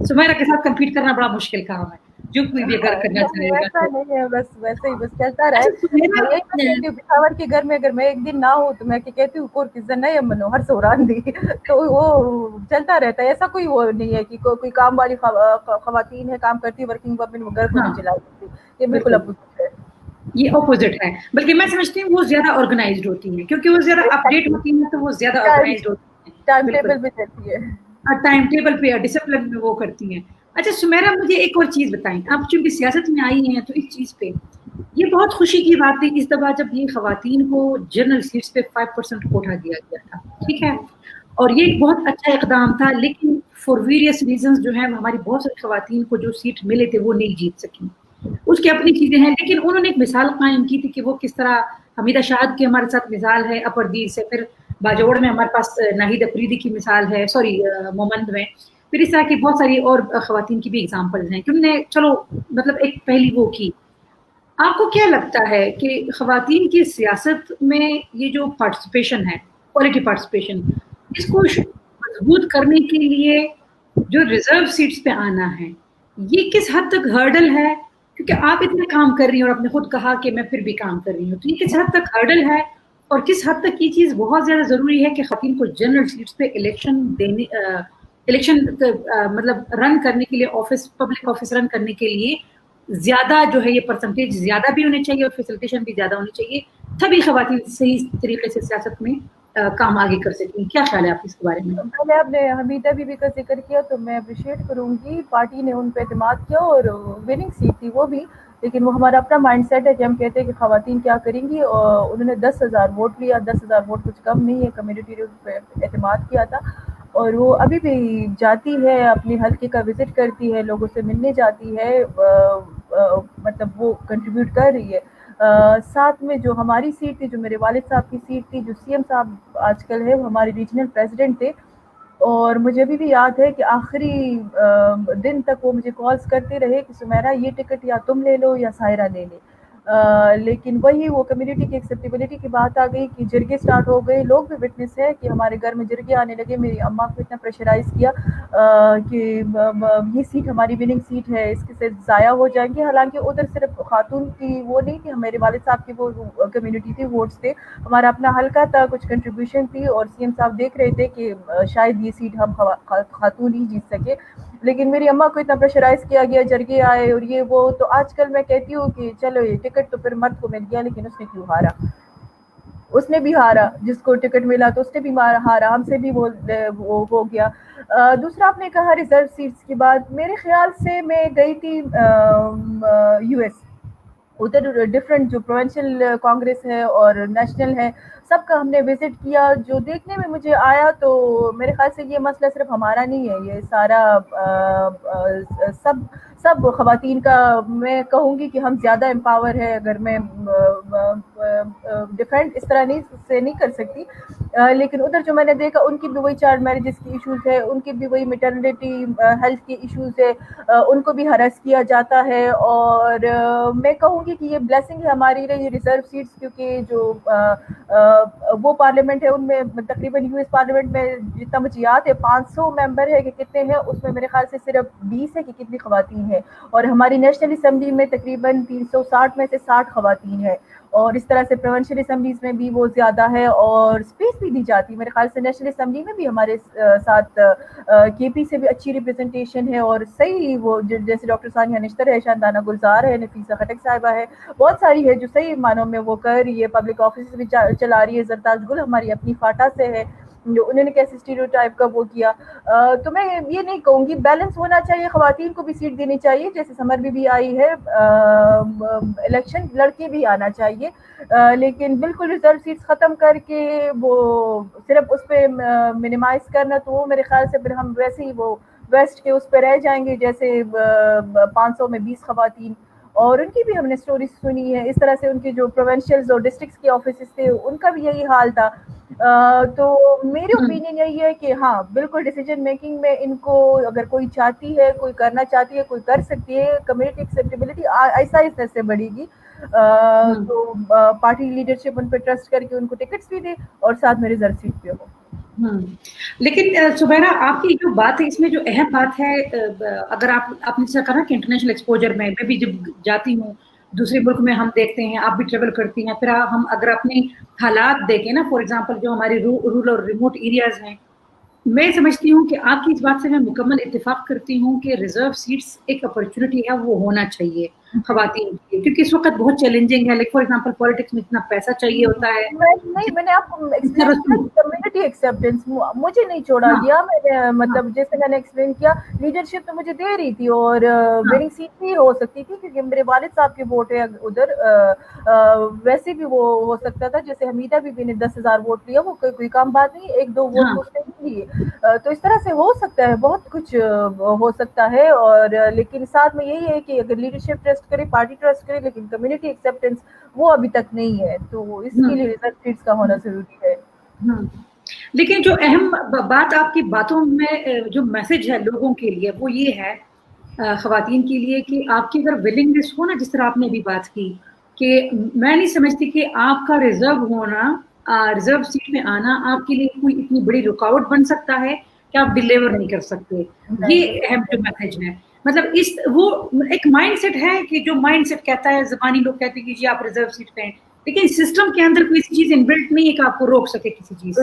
سمیرہ کے ساتھ کمپیٹ کرنا بڑا مشکل کام ہے، جو کوئی بھی اگر کرنا چاہے گا ایسا تو۔ نہیں ہے، بس ویسے ہی بس چلتا رہے۔ اچھا سمیرہ، میں یہی بات کہتی ہوں پشاور کے گھر میں اگر میں ایک دن نہ ہوں تو میں کہتی ہوں کور کی زن نہیں منو ہر سوران دی، تو وہ چلتا رہتا ہے، ایسا کوئی وہ نہیں ہے کہ کوئی کام والی خواتین ہے کام کرتی ورکنگ وومن وہ گھر کو نہیں چلا سکتی، یہ بالکل اپوزٹ ہے، یہ اپوزٹ ہے، بلکہ میں سمجھتی ہوں وہ زیادہ آرگنائزڈ ہوتی ہیں، کیونکہ وہ زیادہ اپڈیٹ ہوتی ہیں تو وہ زیادہ آرگنائزڈ ہوتی ہیں۔ ٹائم بالکل، ٹیبل بھی دیتی ہے۔ ٹائم ٹیبل پہ ڈسپلن میں وہ کرتی ہیں۔ اچھا سمیرہ مجھے ایک اور چیز بتائیں، آپ چونکہ سیاست میں آئی ہیں تو اس چیز پہ یہ بہت خوشی کی بات تھی اس دفعہ جب یہ خواتین کو جنرل سیٹس پہ 5% کوٹا دیا گیا تھا، ٹھیک ہے، اور یہ ایک بہت اچھا اقدام تھا، لیکن فار ویریس ریزنز جو ہیں ہماری بہت ساری خواتین کو جو سیٹ ملے تھے وہ نہیں جیت سکیں، اس کی اپنی چیزیں ہیں، لیکن انہوں نے ایک مثال قائم کی تھی کہ وہ کس طرح حمیدہ شاہد کی ہمارے ساتھ مثال ہے اپردیر سے، پھر باجوڑ میں ہمارے پاس ناہید افریدی کی مثال ہے، سوری مومند میں، پھر اس طرح کی بہت ساری اور خواتین کی بھی اگزامپلز ہیں کہ انہوں نے چلو مطلب ایک پہلی وہ کی۔ آپ کو کیا لگتا ہے کہ خواتین کی سیاست میں یہ جو پارٹیسپیشن ہے، کوالٹی پارٹیسپیشن، اس کو مضبوط کرنے کے لیے جو ریزرو سیٹس پہ آنا ہے یہ کس حد تک ہرڈل ہے؟ کیونکہ آپ اتنے کام کر رہی ہیں اور آپ نے خود کہا کہ میں پھر بھی کام کر رہی ہوں، تو یہ کس حد تک ہرڈل ہے اور کس حد تک یہ چیز بہت زیادہ ضروری ہے کہ خواتین کو جنرل سیٹس پہ الیکشن مطلب رن کرنے کے لیے، آفس پبلک آفس رن کرنے کے لیے زیادہ جو ہے یہ پرسنٹیج زیادہ بھی ہونے چاہیے اور فیسلٹیشن بھی زیادہ ہونی چاہیے، تبھی خواتین صحیح طریقے سے سیاست میں کام آگے کر سکیں۔ کیا خیال ہے آپ اس کے بارے میں؟ میں آپ نے حمیدہ بی بی کا ذکر کیا تو میں اپریشیٹ کروں گی، پارٹی نے ان پہ اعتماد کیا اور وننگ سیٹ تھی وہ بھی، لیکن وہ ہمارا اپنا مائنڈ سیٹ ہے کہ ہم کہتے ہیں کہ خواتین کیا کریں گی، اور انہوں نے 10,000 ووٹ لیا، 10,000 ووٹ کچھ کم نہیں ہے، کمیونٹی نے ان پہ اعتماد کیا تھا، اور وہ ابھی بھی جاتی ہے، اپنے حلقے کا وزٹ کرتی ہے، لوگوں سے ملنے جاتی ہے، مطلب وہ کنٹریبیوٹ کر رہی ہے۔ ساتھ میں جو ہماری سیٹ تھی، جو میرے والد صاحب کی سیٹ تھی، جو سی ایم صاحب آج کل ہے وہ ہمارے ریجنل پریزیڈنٹ تھے، اور مجھے ابھی بھی یاد ہے کہ آخری دن تک وہ مجھے کالز کرتے رہے کہ سمیرہ یہ ٹکٹ یا تم لے لو یا سائرہ لے لے، لیکن وہی وہ کمیونٹی کی ایکسیپٹیبلٹی کی بات آ گئی کہ جرگے سٹارٹ ہو گئے. لوگ بھی وٹنس ہے کہ ہمارے گھر میں جرگے آنے لگے. میری اماں کو اتنا پریشرائز کیا کہ یہ سیٹ ہماری وننگ سیٹ ہے, اس کے سے ضائع ہو جائیں گے. حالانکہ ادھر صرف خاتون کی وہ نہیں تھی, میرے والد صاحب کی وہ کمیونٹی تھی, ووٹس تھے, ہمارا اپنا حلقہ تھا, کچھ کنٹریبیوشن تھی, اور سی ایم صاحب دیکھ رہے تھے کہ شاید یہ سیٹ ہم خاتون ہی جیت سکے. لیکن میری اماں کو اتنا پریشرائز کیا گیا, جرگے آئے اور یہ وہ. تو آج کل میں کہتی ہوں کہ چلو یہ ٹکٹ تو پھر مرد کو مل گیا, لیکن اس نے کیوں ہارا؟ اس نے بھی ہارا, جس کو ٹکٹ ملا تو اس نے بھی ہارا, ہم سے بھی وہ ہو گیا. دوسرا آپ نے کہا ریزرو سیٹس کی بات, میرے خیال سے میں گئی تھی یو ایس, ادھر ڈفرینٹ جو پروونشل کانگریس ہے اور نیشنل ہے, سب کا ہم نے وزٹ کیا. جو دیکھنے میں مجھے آیا تو میرے خیال سے یہ مسئلہ صرف ہمارا نہیں ہے, یہ سارا سب خواتین کا. میں کہوں گی کہ ہم زیادہ امپاور ہے, اگر میں ڈیفینڈ اس طرح نہیں کر سکتی, لیکن ادھر جو میں نے دیکھا ان کی بھی وہی چائلڈ میرجز کی ایشوز ہے, ان کی بھی وہی میٹرنیٹی ہیلتھ کی ایشوز ہے, ان کو بھی ہراس کیا جاتا ہے. اور میں کہوں گی کہ یہ بلیسنگ ہے ہماری لیے یہ ریزرو سیٹس, کیونکہ جو وہ پارلیمنٹ ہے ان میں تقریباً یو ایس پارلیمنٹ میں جتنا مجھے یاد ہے 500 ممبر ہے کہ کتنے ہیں, اس میں میرے خیال سے صرف 20 ہے کہ کتنی خواتین ہیں, اور ہماری نیشنل اسمبلی میں تقریباً 360 میں سے 60 خواتین ہیں. اور اس طرح سے پروونشل اسمبلیز میں بھی وہ زیادہ ہے, اور اسپیس بھی دی جاتی ہے. میرے خیال سے نیشنل اسمبلی میں بھی ہمارے ساتھ کے پی سے بھی اچھی ریپرزنٹیشن ہے, اور صحیح وہ جیسے ڈاکٹر ثانیہ نشتر ہے, شاندانہ گلزار ہے, نفیسہ خٹک صاحبہ ہے, بہت ساری ہے جو صحیح معنوں میں وہ کر رہی ہے, پبلک آفس بھی چلا رہی ہے. زرتاج گل ہماری اپنی فاٹا سے ہے, جو انہوں نے کیسے اسٹیریوٹائپ کا وہ کیا. تو میں یہ نہیں کہوں گی, بیلنس ہونا چاہیے, خواتین کو بھی سیٹ دینی چاہیے. جیسے سمر بھی آئی ہے الیکشن, لڑکے بھی آنا چاہیے, لیکن بالکل ریزرو سیٹس ختم کر کے وہ صرف اس پہ منیمائز کرنا, تو وہ میرے خیال سے پھر ہم ویسے ہی وہ ویسٹ کے اس پہ رہ جائیں گے, جیسے 500 میں 20 خواتین. اور ان کی بھی ہم نے اسٹوریز سنی ہے, اس طرح سے ان کے جو پروونشلز اور ڈسٹرکٹس کے آفیسز تھے ان کا بھی یہی حال تھا. تو میری اوپینین یہی ہے کہ ہاں بالکل ڈیسیجن میکنگ میں ان کو اگر کوئی چاہتی ہے, کوئی کرنا چاہتی ہے, کوئی کر سکتی ہے. کمیونٹی ایکسیپٹیبلٹی آہستہ آہستہ سے بڑھے گی, تو پارٹی لیڈرشپ ان پہ ٹرسٹ کر کے ان کو ٹکٹس بھی دے, اور ساتھ میں ریزرو سیٹ بھی ہو. لیکن سمیرہ آپ کی جو بات ہے اس میں جو اہم بات ہے, اگر آپ نے جیسا کہا کہ انٹرنیشنل ایکسپوجر میں بھی جب جاتی ہوں دوسرے ملک میں, ہم دیکھتے ہیں, آپ بھی ٹریول کرتی ہیں, پھر ہم اگر اپنے حالات دیکھیں نا, فار ایگزامپل جو ہماری رورل اور ریموٹ ایریاز ہیں, میں سمجھتی ہوں کہ آپ کی اس بات سے میں مکمل اتفاق کرتی ہوں کہ ریزرو سیٹس ایک اپرچونٹی ہے, وہ ہونا چاہیے خواتین کے لیے, کیونکہ اس وقت بہت چیلنجنگ ہے. لائک فار ایگزامپل پالیٹکس میں اتنا پیسہ چاہیے ہوتا ہے. میں نے آپ کو ایکسپلین کیا کمیونٹی ایکسیپٹنس مجھے نہیں چھوڑا گیا. میں مطلب جیسے میں نے ایکسپلین کیا, لیڈرشپ تو مجھے دے رہی تھی, اور وننگ سیٹ بھی ہو سکتی تھی کیونکہ میرے والد صاحب کے ووٹ ہے ادھر. ویسے بھی وہ ہو سکتا تھا, جیسے حمیدہ بھی نے 10,000 ووٹ لیا, وہ کوئی کام بات نہیں, 1-2 ووٹ تو اس نے نہیں لیے. تو اس طرح سے ہو سکتا ہے, بہت کچھ ہو سکتا ہے. اور لیکن ساتھ میں یہی ہے کہ اگر لیڈرشپ ٹرسٹ کرے, پارٹی ٹرسٹ کرے, لیکن کمیونٹی ایکسیپٹنس وہ ابھی تک نہیں ہے, تو اس کے لیے ریزرو سیٹس کا ہونا ضروری ہے. لیکن جو اہم بات آپ کی باتوں میں جو میسج ہے لوگوں کے لیے وہ یہ ہے, خواتین کے لیے, کہ آپ کی اگر ولنگنس ہو نا, جس طرح آپ نے ابھی بات کی, کہ میں نہیں سمجھتی کہ آپ کا ریزرو ہونا, ریزرو سیٹ میں آنا آپ کے لیے کوئی اتنی بڑی رکاوٹ بن سکتا ہے کہ آپ ڈیلیور نہیں کر سکتے. یہ اہم جو میسج ہے, مطلب وہ ایک مائنڈ سیٹ ہے کہ جو مائنڈ سیٹ کہتا ہے, زبانی لوگ کہتے ہیں کہ جی آپ ریزرو سیٹ پہ ہیں, لیکن سسٹم کے اندر کوئی چیز انبلٹ نہیں ہے کہ آپ کو روک سکے کسی چیز سے.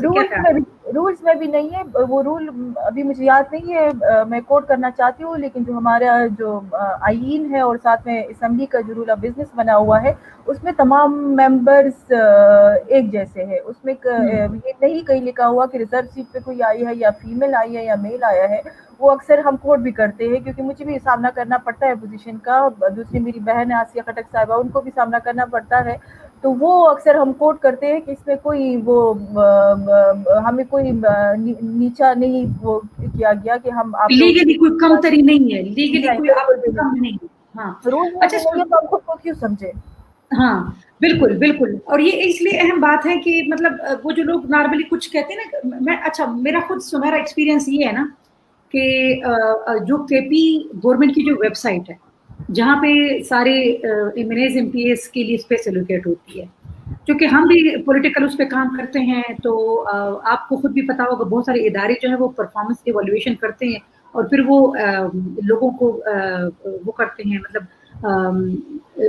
رولز میں بھی نہیں ہے وہ رول, ابھی مجھے یاد نہیں ہے, میں کوٹ کرنا چاہتی ہوں, لیکن جو ہمارا جو آئین ہے اور ساتھ میں اسمبلی کا جو رول آف بزنس بنا ہوا ہے, اس میں تمام ممبرز ایک جیسے ہیں. اس میں یہ نہیں کہیں لکھا ہوا کہ ریزرو سیٹ پہ کوئی آئی ہے یا فیمیل آئی ہے یا میل آیا ہے. وہ اکثر ہم کوٹ بھی کرتے ہیں, کیونکہ مجھے بھی سامنا کرنا پڑتا ہے پوزیشن کا. دوسری میری بہن ہے آسیہ خٹک صاحبہ, ان کو بھی سامنا کرنا پڑتا ہے. تو وہ اکثر ہم کوٹ کرتے ہیں کہ اس میں کوئی وہ ہمیں کوئی نیچا نہیں وہ کیا گیا کہ ہم آپ لیگلی کوئی کم تری نہیں ہے, لیگلی کوئی آپ کم نہیں. ہاں اچھا, تو ہم خود کو کیوں سمجھے. ہاں بالکل بالکل. اور یہ اس لیے اہم بات ہے کہ مطلب وہ جو لوگ نارملی کچھ کہتے ہیں نا, میں اچھا میرا خود سمیرا ایکسپیرینس یہ ہے نا کہ جو کے پی گورنمنٹ کی جو ویب سائٹ ہے جہاں پہ سارے M N As M P S کے لیے اسپیس ایلوکیٹ ہوتی ہے. کیونکہ ہم بھی پولیٹیکل اس پہ کام کرتے ہیں تو آپ کو خود بھی پتا ہوگا بہت سارے ادارے جو ہے وہ پرفارمنس ایویلویشن کرتے ہیں اور پھر وہ لوگوں کو وہ کرتے ہیں, مطلب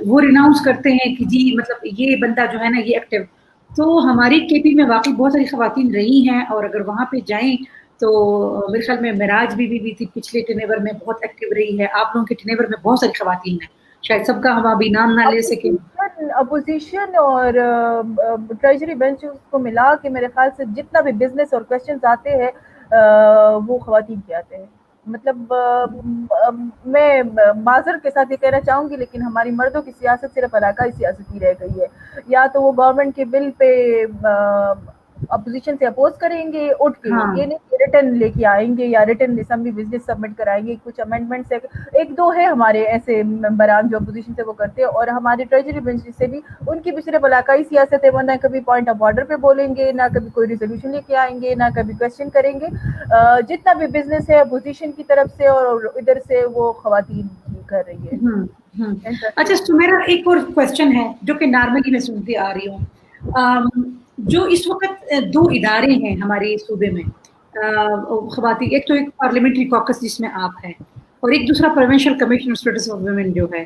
وہ ریناؤنس کرتے ہیں کہ جی مطلب یہ بندہ جو ہے نا یہ ایکٹیو. تو ہماری کے پی میں واقعی بہت ساری خواتین رہی ہیں اور اگر وہاں پہ جائیں تو میرے خیال میں معراج بھی تھی پچھلے ٹینیور میں بہت ایکٹیو رہی ہے. آپ لوگوں کے ٹینیور میں بہت ساری خواتین ہیں, شاید سب کا ہم ابھی نام نہ لے سکیں. اپوزیشن اور ٹریجری بینچز کو ملا کے میرے خیال سے جتنا بھی بزنس اور کویسچنز آتے ہیں وہ خواتین کے آتے ہیں. مطلب میں معذرت کے ساتھ یہ کہنا چاہوں گی لیکن ہماری مردوں کی سیاست صرف علاقائی سیاست ہی رہ گئی ہے. یا تو وہ گورنمنٹ کے بل پہ اپوزیشن سے اپوز کریں گے اٹھ کے, یہ نہیں کہ ریٹن لے کے آئیں گے یا ریٹن اسمبلی بزنس سبمٹ کرائیں گے. کچھ امینڈمنٹس ایک دو ہے ہمارے ایسے ممبران جو اپوزیشن سے وہ کرتے ہیں, اور ہمارے ٹریجری بینچ سے بھی ان کی بھی صرف علاقائی سیاست ہے. وہ نہ کبھی پوائنٹ آف آرڈر پہ بولیں گے, نہ کبھی کوئی ریزولوشن لے کے آئیں گے, نہ کبھی کویسچن کریں گے. جتنا بھی بزنس ہے اپوزیشن کی طرف سے اور ادھر سے وہ خواتین ہی کر رہی ہے. اچھا میرا ایک اور کوشچن ہے جو کہ نارملی میں سنتی آ رہی ہوں, جو اس وقت دو ادارے ہیں ہمارے صوبے میں خواتین, ایک تو ایک پارلیمنٹری کاکس جس میں آپ ہیں اور ایک دوسرا provincial commission of states of women جو ہے,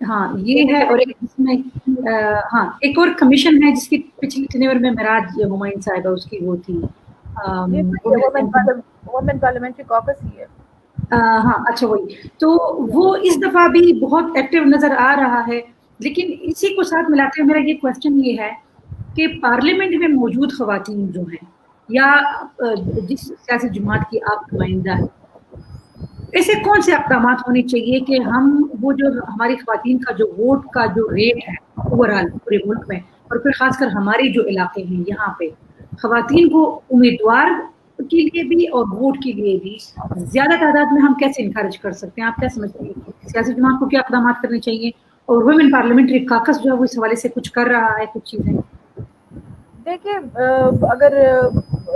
ہاں یہ ہے, اور ایک جس میں ہاں ایک اور کمیشن ہے جس کی پچھلی ٹینیور میں معراج ہمایون صاحبہ اس کی وہ تھی. وومن پارلیمنٹری کاکس ہی ہے. ہاں اچھا وہی. تو وہ اس دفعہ بھی بہت ایکٹیو نظر آ رہا ہے. لیکن اسی کو ساتھ ملاتے ہوئے میرا یہ کوشچن یہ ہے کہ پارلیمنٹ میں موجود خواتین جو ہیں یا جس سیاسی جماعت کی آپ نمائندہ ہیں, ایسے کون سے اقدامات ہونے چاہیے کہ ہم وہ جو ہماری خواتین کا جو ووٹ کا جو ریٹ ہے اوور آل پورے ملک میں اور پھر خاص کر ہمارے جو علاقے ہیں یہاں پہ خواتین کو امیدوار کے لیے بھی اور ووٹ کے لیے بھی زیادہ تعداد میں ہم کیسے انکریج کر سکتے ہیں؟ آپ کیا سمجھتے ہیں کہ سیاسی جماعت کو کیا اقدامات کرنے چاہیے اور ویمن پارلیمنٹری کاکس جو ہے وہ اس حوالے سے کچھ کر رہا ہے کچھ چیزیں؟ دیکھیے اگر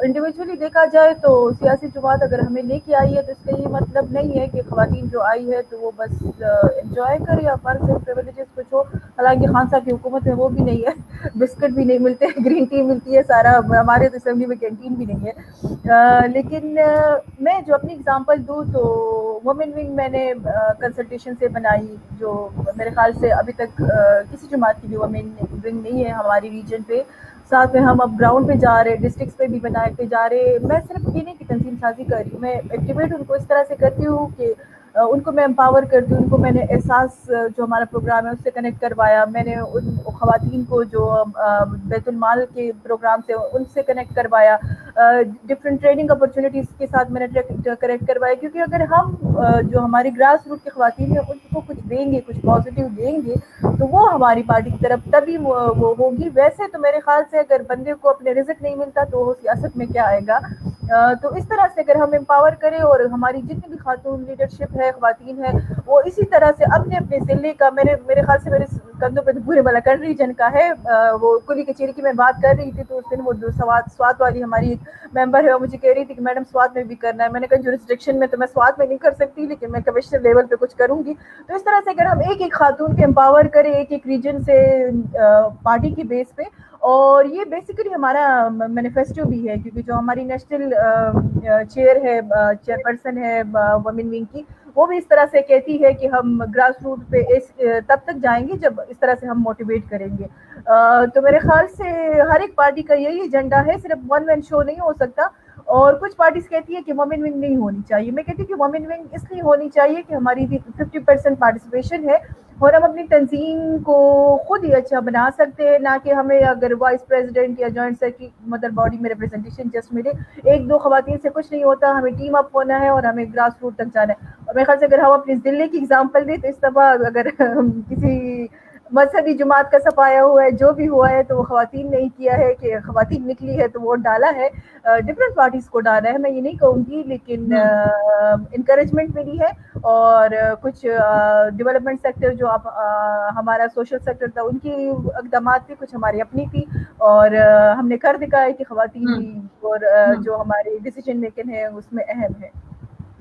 انڈیویجولی دیکھا جائے تو سیاسی جماعت اگر ہمیں لے کے آئی ہے تو اس کا یہ مطلب نہیں ہے کہ خواتین جو آئی ہے تو وہ بس انجوائے کرے یا فرض پریویلیجز کچھ ہو. حالانکہ خان صاحب کی حکومت میں وہ بھی نہیں ہے, بسکٹ بھی نہیں ملتے, گرین ٹی ملتی ہے, سارا ہمارے تو اسمبلی میں کینٹین بھی نہیں ہے. لیکن میں جو اپنی اگزامپل دوں تو وومن ونگ میں نے کنسلٹیشن سے بنائی جو میرے خیال سے ابھی تک کسی جماعت کی بھی وومن ونگ نہیں ہے ہماری ریجن پہ. ساتھ میں ہم اب گراؤنڈ پہ جا رہے, ڈسٹرکٹس پہ بھی بناتے جا رہے. میں صرف یہ نہیں کہ تنظیم سازی کر رہی ہوں, میں ایکٹیویٹ ان کو اس طرح سے کرتی ہوں کہ ان کو میں امپاور کرتی ہوں. ان کو میں نے احساس جو ہمارا پروگرام ہے اس سے کنیکٹ کروایا. میں نے ان خواتین کو جو بیت المال کے پروگرام سے ان سے کنیکٹ کروایا. ڈفرینٹ ٹریننگ اپرچونیٹیز کے ساتھ میں نے کنیکٹ کروایا. کیونکہ اگر ہم جو ہماری گراس روٹ کی خواتین ہیں ان کو کچھ دیں گے, کچھ پازیٹیو دیں گے تو وہ ہماری پارٹی کی طرف تبھی وہ ہوگی. ویسے تو میرے خیال سے اگر بندے کو اپنے رزق نہیں ملتا تو وہ سیاست میں کیا آئے گا. تو اس طرح سے اگر ہم امپاور کریں اور ہماری جتنی بھی خاتون لیڈرشپ ہے, خواتین ہے, وہ اسی طرح سے اپنے اپنے ضلع کا, میرے خیال سے میرے کندھوں پہ پورے بالاکنڈ ریجن کا ہے. وہ کلی کچیری کی میں بات کر رہی تھی تو اس دن وہ سوات والی ہماری ممبر ہے, وہ مجھے کہہ رہی تھی کہ میڈم سوات میں بھی کرنا ہے. میں نے کہا جورسڈکشن میں تو میں سوات میں نہیں کر سکتی لیکن میں کمشنر لیول پہ کچھ کروں گی. تو اس طرح سے اگر ہم ایک ایک خاتون کے امپاور کریں ایک ایک ریجن سے پارٹی کی بیس پہ, اور یہ بیسیکلی ہمارا مینیفیسٹو بھی ہے کیونکہ جو ہماری نیشنل چیئر پرسن ہے وومن ونگ کی, وہ بھی اس طرح سے کہتی ہے کہ ہم گراس روٹ پہ تب تک جائیں گے جب اس طرح سے ہم موٹیویٹ کریں گے. تو میرے خیال سے ہر ایک پارٹی کا یہی ایجنڈا ہے, صرف ون مین شو نہیں ہو سکتا. اور کچھ پارٹیز کہتی ہے کہ وومن ونگ نہیں ہونی چاہیے. میں کہتی ہوں کہ وومن ونگ اس لیے ہونی چاہیے کہ ہماری 50% پارٹیسپیشن ہے اور ہم اپنی تنظیم کو خود ہی اچھا بنا سکتے ہیں, نہ کہ ہمیں اگر وائس پریزیڈنٹ یا جوائنٹ سیکرٹری مدر باڈی میں ریپرزنٹیشن جسٹ ملے. ایک دو خواتین سے کچھ نہیں ہوتا, ہمیں ٹیم اپ ہونا ہے اور ہمیں گراس روٹ تک جانا ہے. اور میرے خیال سے اگر ہم اپنی ضلع کی اگزامپل دیں تو اس دفعہ اگر کسی مذہبی جماعت کا سفایا ہوا ہے, جو بھی ہوا ہے تو وہ خواتین نے ہی کیا ہے کہ خواتین نکلی ہے تو ووٹ ڈالا ہے. ڈفرینٹ پارٹیز کو ڈالا ہے, میں یہ نہیں کہوں گی, لیکن انکریجمنٹ ملی ہے. اور کچھ ڈیولپمنٹ سیکٹر جو ہمارا سوشل سیکٹر تھا ان کی اقدامات بھی کچھ ہماری اپنی تھی, اور ہم نے کر دکھایا کہ خواتین بھی اور جو ہمارے ڈیسیجن میکنگ ہے اس میں اہم ہے.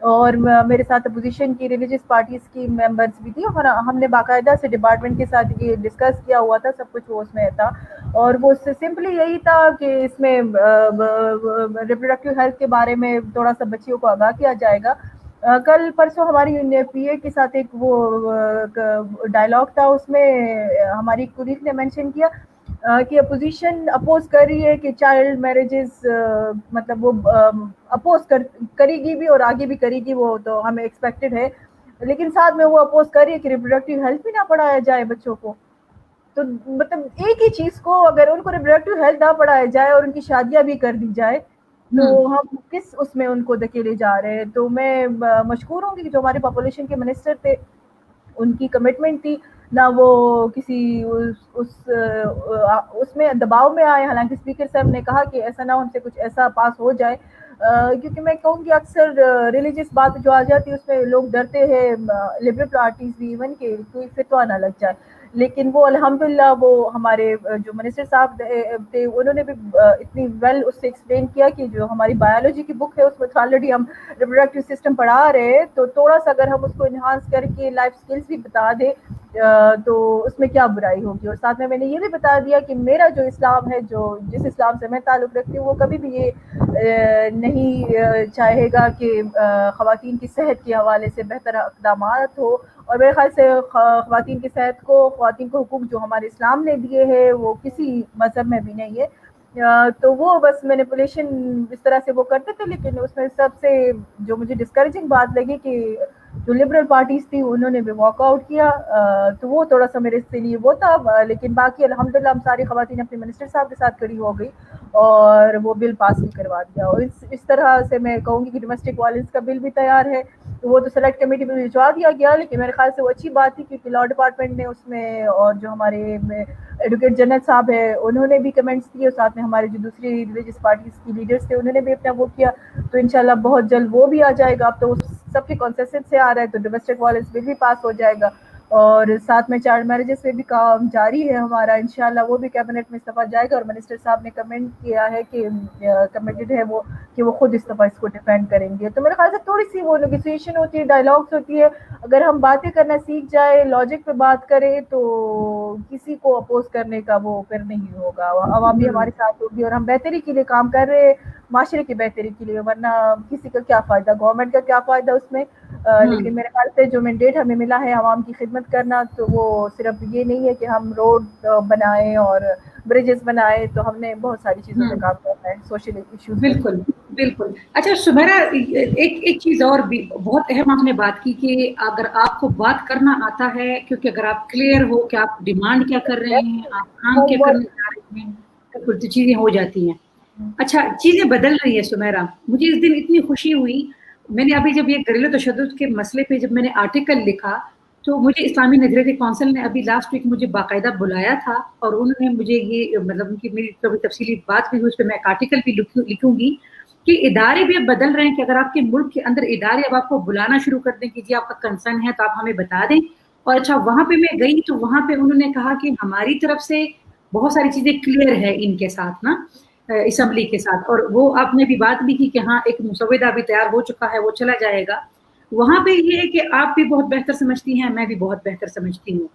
اور میرے ساتھ اپوزیشن کی ریلیجیس پارٹیز کی ممبرس بھی تھی اور ہم نے باقاعدہ سے ڈپارٹمنٹ کے ساتھ یہ ڈسکس کیا ہوا تھا, سب کچھ وہ اس میں تھا. اور وہ سمپلی یہی تھا کہ اس میں ریپروڈکٹیو ہیلتھ کے بارے میں تھوڑا سا بچیوں کو آگاہ کیا جائے گا. کل پرسوں ہماری پی اے کے ساتھ ایک وہ ڈائلاگ تھا, اس میں ہماری کولیگ نے مینشن کیا کہ اپوزیشن اپوز کر رہی ہے کہ چائلڈ میرجز, مطلب وہ اپوز کرے گی بھی اور آگے بھی کرے گی, وہ تو ہمیں ایکسپیکٹڈ ہے, لیکن ساتھ میں وہ اپوز کر رہی ہے کہ ریپروڈکٹیو ہیلتھ بھی نہ پڑھایا جائے بچوں کو. تو مطلب ایک ہی چیز کو اگر ان کو ریپروڈکٹیو ہیلتھ نہ پڑھایا جائے اور ان کی شادیاں بھی کر دی جائے تو ہم کس اس میں ان کو دھکیلے جا رہے ہیں. تو میں مشکور ہوں گی کہ جو ہمارے پاپولیشن کے منسٹر تھے ان کی کمٹمنٹ تھی, نہ وہ کسی اس میں دباؤ میں آئے. حالانکہ اسپیکر صاحب نے کہا کہ ایسا نہ ہم سے کچھ ایسا پاس ہو جائے, کیونکہ میں کہوں گی اکثر ریلیجیس بات جو آ جاتی ہے اس میں لوگ ڈرتے ہیں, لبرل پارٹیز بھی ایون کہ کوئی فتویٰ نہ لگ جائے. لیکن وہ الحمدللہ وہ ہمارے جو منسٹر صاحب تھے انہوں نے بھی اتنی ویل اس سے ایکسپلین کیا کہ جو ہماری بایولوجی کی بک ہے اس میں آلریڈی ہم ریپروڈکٹیو سسٹم پڑھا رہے ہیں, تو تھوڑا سا اگر ہم اس کو انہانس کر کے لائف سکلز بھی بتا دیں تو اس میں کیا برائی ہوگی. اور ساتھ میں نے یہ بھی بتا دیا کہ میرا جو اسلام ہے, جو جس اسلام سے میں تعلق رکھتی ہوں, وہ کبھی بھی یہ نہیں چاہے گا کہ خواتین کی صحت کے حوالے سے بہتر اقدامات ہو. اور میرے خیال سے خواتین کی صحت کو, خواتین کو حقوق جو ہمارے اسلام نے دیے ہیں وہ کسی مذہب میں بھی نہیں ہے. تو وہ بس مینیپولیشن اس طرح سے وہ کرتے تھے. لیکن اس میں سب سے جو مجھے ڈسکریجنگ بات لگی کہ جو لبرل پارٹیز تھی انہوں نے بھی واک آؤٹ کیا, تو وہ تھوڑا سا میرے سے لیے وہ تھا. لیکن باقی الحمدللہ ہم ساری خواتین اپنے منسٹر صاحب کے ساتھ کھڑی ہو گئی اور وہ بل پاس بھی کروا دیا. اور اس طرح سے میں کہوں گی کہ ڈومیسٹک وائلنس کا بل بھی تیار ہے, وہ تو سلیکٹ کمیٹی میں بھجوا دیا گیا, لیکن میرے خیال سے وہ اچھی بات تھی کیونکہ لاء ڈپارٹمنٹ نے اس میں, اور جو ہمارے ایڈوکیٹ جنرل صاحب ہے انہوں نے بھی کمنٹس دیے, اور ساتھ میں ہمارے جو دوسری ریلیجیس پارٹیز کی لیڈرس تھے انہوں نے بھی اپنا وہ کیا. تو انشاءاللہ بہت جلد وہ بھی آ جائے گا. اب تو سب کے کنسنسس سے آ رہا ہے تو ڈومیسٹک وائلنس بل بھی پاس ہو جائے گا. اور ساتھ میں چائلڈ میرجز پہ بھی کام جاری ہے ہمارا, انشاءاللہ وہ بھی کیبنٹ میں استفا جائے گا. اور منسٹر صاحب نے کمنٹ کیا ہے کہ کمیٹڈ ہے وہ کہ وہ خود استفا اس کو ڈیفینڈ کریں گے. تو میرے خیال سے تھوڑی سی وہ نیگوسیشن ہوتی ہے, ڈائلاگس ہوتی ہے. اگر ہم باتیں کرنا سیکھ جائے, لاجک پہ بات کریں, تو کسی کو اپوز کرنے کا وہ پھر نہیں ہوگا. عوام بھی ہمارے ساتھ ہوگی اور ہم بہتری کے لیے کام کر رہے ہیں, معاشرے کی بہتری کے لیے, ورنہ کسی کا کیا فائدہ, گورنمنٹ کا کیا فائدہ اس میں. لیکن میرے خیال سے جو مینڈیٹ ہمیں ملا ہے عوام کی خدمت کرنا, تو وہ صرف یہ نہیں ہے کہ ہم روڈ بنائیں اور بریجز بنائے, تو ہم نے بہت ساری چیزوں پہ کام کرنا ہے, سوشل ایشوز پہ. بالکل بالکل. اچھا سمیرا, ایک چیز اور بھی بہت اہم آپ نے بات کی کہ اگر آپ کو بات کرنا آتا ہے, کیونکہ اگر آپ کلیئر ہو کہ آپ ڈیمانڈ کیا کر رہے ہیں, آپ کام کیا کرنے جا رہے ہیں, بالکل تو چیزیں ہو جاتی ہیں. اچھا چیزیں بدل رہی ہیں سمیرا. مجھے اس دن اتنی خوشی ہوئی, میں نے ابھی جب یہ گھریلو تشدد کے مسئلے پہ جب میں نے آرٹیکل لکھا تو مجھے اسلامی نظریاتی کونسل نے ابھی لاسٹ ویک مجھے باقاعدہ بلایا تھا, اور انہوں نے مجھے یہ مطلب ان کی میری کبھی تفصیلی بات بھی ہوئی, اس پہ میں ایک آرٹیکل بھی لکھوں گی کہ ادارے بھی اب بدل رہے ہیں, کہ اگر آپ کے ملک کے اندر ادارے اب آپ کو بلانا شروع کر دیں کہ جی آپ کا کنسرن ہے تو آپ ہمیں بتا دیں. اور اچھا وہاں پہ میں گئی تو وہاں پہ انہوں نے کہا کہ ہماری طرف سے بہت ساری چیزیں کلیئر ہے ان کے ساتھ نا, اسمبلی کے ساتھ. اور وہ آپ نے بھی بات بھی کی کہ ہاں ایک مسودہ بھی تیار ہو چکا ہے, وہ چلا جائے گا. وہاں پہ یہ ہے کہ آپ بھی بہت بہتر سمجھتی ہیں, میں بھی بہت بہتر سمجھتی ہوں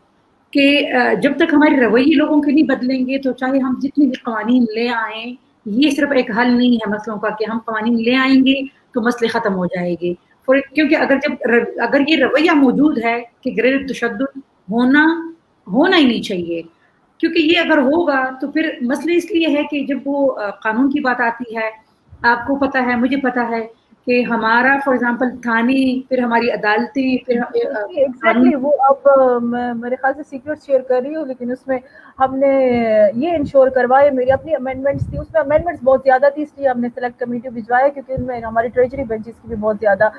کہ جب تک ہمارے رویے لوگوں کے نہیں بدلیں گے, تو چاہے ہم جتنی بھی قوانین لے آئیں, یہ صرف ایک حل نہیں ہے مسئلوں کا کہ ہم قوانین لے آئیں گے تو مسئلے ختم ہو جائیں گے. کیونکہ اگر یہ رویہ موجود ہے کہ گھریلو تشدد ہونا ہی نہیں چاہیے, کیونکہ یہ اگر ہوگا تو پھر مسئلہ اس لیے ہے کہ جب وہ قانون کی بات آتی ہے, آپ کو پتا ہے, مجھے پتا ہے کہ ہمارا فار ایگزامپل تھانے, پھر ہماری عدالتیں, پھر قانون. ایگزیکٹلی, وہ اب میرے خیال سے سیکرٹ شیئر کر رہی ہوں, لیکن اس میں ہم نے یہ انشور کروائے, میری اپنی امینڈمنٹس تھی, اس میں امینڈمنٹس بہت زیادہ تھی, اس لیے ہم نے سلیکٹ کمیٹی بھجوایا, کیونکہ ان میں ہماری ٹریجری بینچز کی بھی بہت زیادہ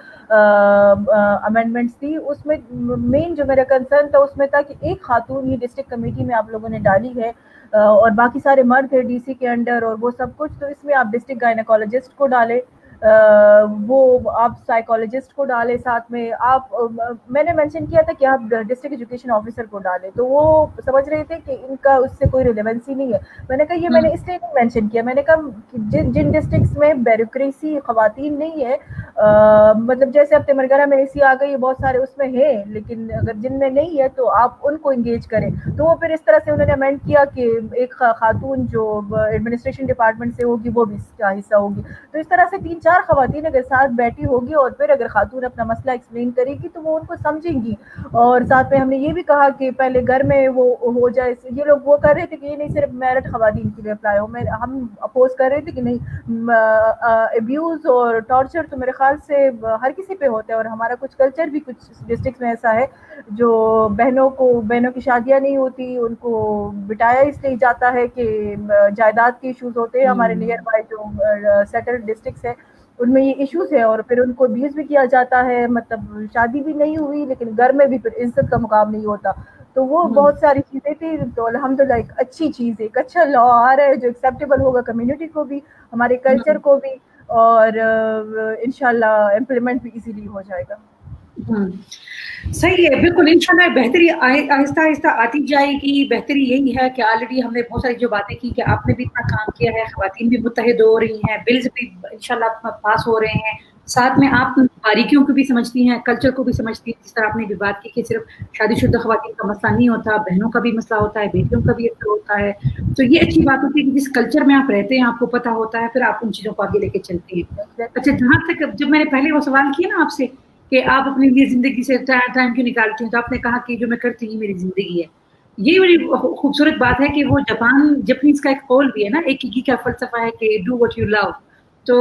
امینڈمنٹس تھی. اس میں مین جو میرا کنسرن تھا اس میں تھا کہ ایک خاتون ہی ڈسٹرکٹ کمیٹی میں آپ لوگوں نے ڈالی ہے, اور باقی سارے مرد ہے ڈی سی کے انڈر اور وہ سب کچھ, تو اس میں آپ ڈسٹرکٹ گائنیکالوجسٹ کو ڈالے, وہ آپ سائیکالوجسٹ کو ڈالیں ساتھ میں. آپ میں نے مینشن کیا تھا کہ آپ ڈسٹرکٹ ایجوکیشن آفیسر کو ڈالیں, تو وہ سمجھ رہے تھے کہ ان کا اس سے کوئی ریلیونسی نہیں ہے. میں نے کہا یہ میں نے اس لیے نہیں مینشن کیا, میں نے کہا جن ڈسٹرکٹس میں بیوروکریسی خواتین نہیں ہے, مطلب جیسے اب تمرگرہ میں اے سی آ گئی, بہت سارے اس میں ہیں, لیکن اگر جن میں نہیں ہے تو آپ ان کو انگیج کریں. تو وہ پھر اس طرح سے انہوں نے امینڈ کیا کہ ایک خاتون جو ایڈمنسٹریشن ڈپارٹمنٹ سے ہوگی وہ بھی اس کا حصہ ہوگی. تو اس طرح سے 3-4 خواتین اگر ساتھ بیٹھی ہوگی اور پھر اگر خاتون اپنا مسئلہ ایکسپلین کرے گی تو وہ ان کو سمجھیں گی. اور ساتھ میں ہم نے یہ بھی کہا کہ پہلے گھر میں وہ ہو جائے. یہ لوگ وہ کر رہے تھے کہ یہ نہیں صرف میرٹ خواتین کے لیے اپلائی ہو, ہم اپوز کر رہے تھے کہ نہیں, ابیوز اور ٹارچر تو میرے خیال سے ہر کسی پہ ہوتا ہے, اور ہمارا کچھ کلچر بھی کچھ ڈسٹرکٹس میں ایسا ہے جو بہنوں کی شادیاں نہیں ہوتی, ان کو بٹایا اس لیے جاتا ہے کہ جائیداد کے ایشوز ہوتے ہیں. ہمارے نیئر بائی جو سیٹل ڈسٹرکٹس ہیں ان میں یہ ایشوز ہے, اور پھر ان کو ابیوز بھی کیا جاتا ہے, مطلب شادی بھی نہیں ہوئی لیکن گھر میں بھی پھر عزت کا مقام نہیں ہوتا. تو وہ بہت ساری چیزیں تھی. تو الحمدللہ ایک اچھی چیز, ایک اچھا لا آ رہا ہے جو ایکسیپٹیبل ہوگا کمیونٹی کو بھی, ہمارے کلچر کو بھی, اور انشاءاللہ امپلیمنٹ بھی ایزیلی ہو جائے گا. صحیح ہے, بالکل انشاءاللہ بہتری آہستہ آہستہ آتی جائے گی. بہتری یہی ہے کہ آلریڈی ہم نے بہت ساری جو باتیں کی کہ آپ نے بھی اتنا کام کیا ہے, خواتین بھی متحد ہو رہی ہیں, بلز بھی انشاءاللہ پاس ہو رہے ہیں, ساتھ میں آپ باریکیوں کو بھی سمجھتی ہیں, کلچر کو بھی سمجھتی ہیں. جس طرح آپ نے بھی بات کی کہ صرف شادی شدہ خواتین کا مسئلہ نہیں ہوتا, بہنوں کا بھی مسئلہ ہوتا ہے, بیٹیوں کا بھی اثر ہوتا ہے. تو یہ اچھی بات ہوتی ہے کہ جس کلچر میں آپ رہتے ہیں آپ کو پتہ ہوتا ہے, پھر آپ ان چیزوں کو آگے لے کے چلتے ہیں. اچھا, جہاں تک جب میں نے پہلے وہ سوال کیا نا آپ سے کہ آپ اپنے لیے زندگی سے ٹائم کیوں نکالتی ہیں, تو آپ نے کہا کہ جو میں کرتی ہوں میری زندگی ہے. یہ بڑی خوبصورت بات ہے کہ وہ جاپانیز کا ایک قول بھی ہے نا, ایک ہی کا فلسفہ ہے کہ ڈو واٹ یو لو. تو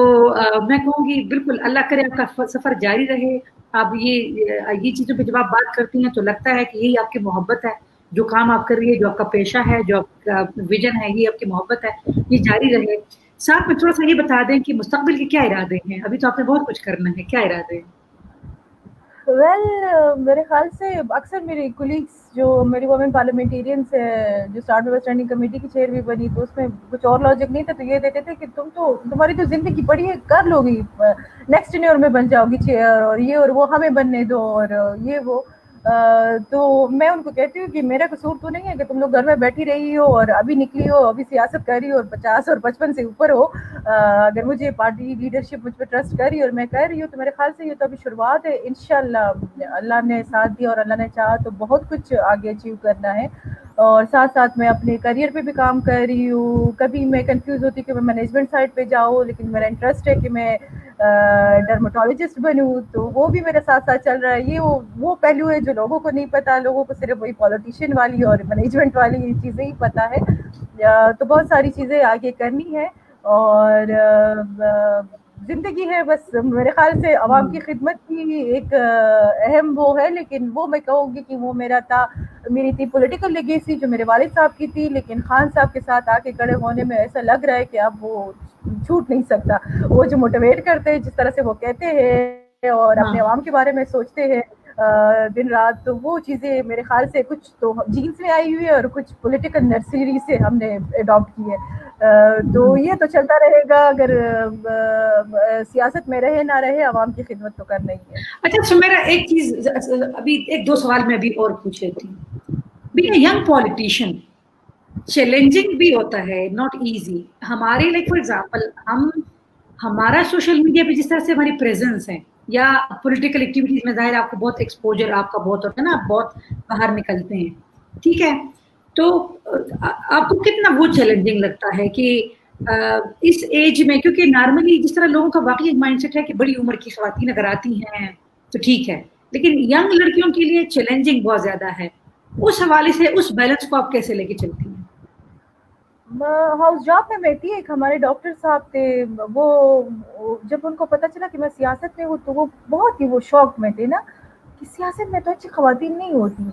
میں کہوں گی بالکل اللہ کرے آپ کا سفر جاری رہے. آپ یہ چیزوں پہ جب آپ بات کرتی ہیں تو لگتا ہے کہ یہی آپ کی محبت ہے, جو کام آپ کر رہی ہے, جو آپ کا پیشہ ہے, جو آپ کا ویژن ہے, یہ آپ کی محبت ہے, یہ جاری رہے. ساتھ میں تھوڑا سا یہ بتا دیں کہ مستقبل کے کیا ارادے ہیں. ابھی تو آپ نے بہت کچھ کرنا ہے, کیا ارادے ہیں؟ میرے خیال سے اکثر میری کولیگس جو میری وومن پارلیمنٹیرینس ہے, جو اسٹارٹ میں اسٹینڈنگ کمیٹی کی چیئر بھی بنی, تو اس میں کچھ اور لاجک نہیں تھا. تو یہ دیتے تھے کہ تمہاری تو زندگی پڑی ہے, کر لو گی, نیکسٹ ٹینیور میں بن جاؤ گی چیئر, اور یہ اور وہ ہمیں بننے دو, اور یہ وہ. تو میں ان کو کہتی ہوں کہ میرا قصور تو نہیں ہے کہ تم لوگ گھر میں بیٹھی رہی ہو اور ابھی نکلی ہو, ابھی سیاست کر رہی ہو اور 50 اور 55 سے اوپر ہو. اگر مجھے پارٹی لیڈرشپ مجھ پہ ٹرسٹ کری اور میں کر رہی ہوں, تو میرے خیال سے یہ تو ابھی شروعات ہے. انشاءاللہ اللہ نے ساتھ دیا اور اللہ نے چاہا تو بہت کچھ آگے اچیو کرنا ہے. اور ساتھ ساتھ میں اپنے کریئر پہ بھی کام کر رہی ہوں. کبھی میں کنفیوز ہوتی کہ میں مینجمنٹ سائڈ پہ جاؤں, لیکن میرا انٹرسٹ ہے کہ میں ڈرماٹولوجسٹ بنوں, تو وہ بھی میرے ساتھ ساتھ چل رہا ہے. یہ وہ پہلو ہے جو لوگوں کو نہیں پتا, لوگوں کو صرف وہی پالیٹیشین والی اور مینجمنٹ والی چیزیں ہی پتا ہے. تو بہت ساری چیزیں آگے کرنی ہے, اور زندگی ہے بس. میرے خیال سے عوام کی خدمت کی ایک اہم وہ ہے, لیکن وہ میں کہوں گی کہ وہ میری تھی پولیٹیکل لیگیسی جو میرے والد صاحب کی تھی, لیکن خان صاحب کے ساتھ آ کے کھڑے ہونے میں ایسا لگ رہا ہے کہ اب وہ چھوٹ نہیں سکتا. وہ جو موٹیویٹ کرتے ہیں, جس طرح سے وہ کہتے ہیں اور اپنے عوام کے بارے میں سوچتے ہیں دن رات, تو وہ چیزیں میرے خیال سے کچھ تو جینس میں آئی ہوئی ہے اور کچھ پولیٹیکل نرسری سے ہم نے اڈاپٹ کی ہے. تو یہ تو چلتا رہے گا, اگر سیاست میں رہے نہ رہے, عوام کی خدمت تو کرنا ہی ہے. اچھا سمیرا, ایک چیز ابھی 1-2 سوال میں ابھی اور پوچھ لیتی ہوں. Being a young politician challenging بھی ہوتا ہے, ناٹ ایزی. ہمارے لائک فار ایگزامپل ہمارا سوشل میڈیا پہ جس طرح سے ہماری پریزنس ہے, یا پولیٹیکل ایکٹیویٹیز میں ظاہر آپ کو بہت ایکسپوجر آپ کا بہت ہوتا ہے نا, آپ بہت باہر نکلتے ہیں, ٹھیک ہے. تو آپ کو کتنا وہ چیلنجنگ لگتا ہے کہ اس ایج میں, کیونکہ نارملی جس طرح لوگوں کا واقعی مائنڈ سیٹ ہے کہ بڑی عمر کی خواتین اگر آتی ہیں تو ٹھیک ہے, لیکن ینگ لڑکیوں کے لیے چیلنجنگ بہت زیادہ ہے. اس حوالے سے اس بیلنس کو آپ کیسے لے کے چلتی ہیں؟ ہاؤس جاب میں میں تھی, ایک ہمارے ڈاکٹر صاحب تھے, وہ جب ان کو پتا چلا کہ میں سیاست میں ہوں تو وہ بہت ہی وہ شوق میں تھے نا کہ سیاست میں تو اچھی خواتین نہیں ہوتی.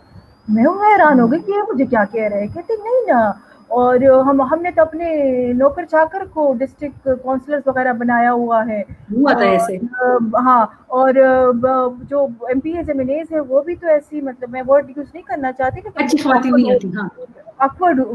میں حیران ہو گئی کہ یہ مجھے کیا کہہ رہے ہیں. کہتے نہیں نا, اور ہم نے تو اپنے نوکر چاکر کو ڈسٹرکٹ کونسلر وغیرہ بنایا ہوا ہے. ہوا تھا ایسے؟ ہاں, اور جو M P As M N As ہے وہ بھی تو ایسی, مطلب میں ورڈ یوز نہیں کرنا چاہتی, لیکن اچھی خواتین نہیں ہوتی. ہاں, awkward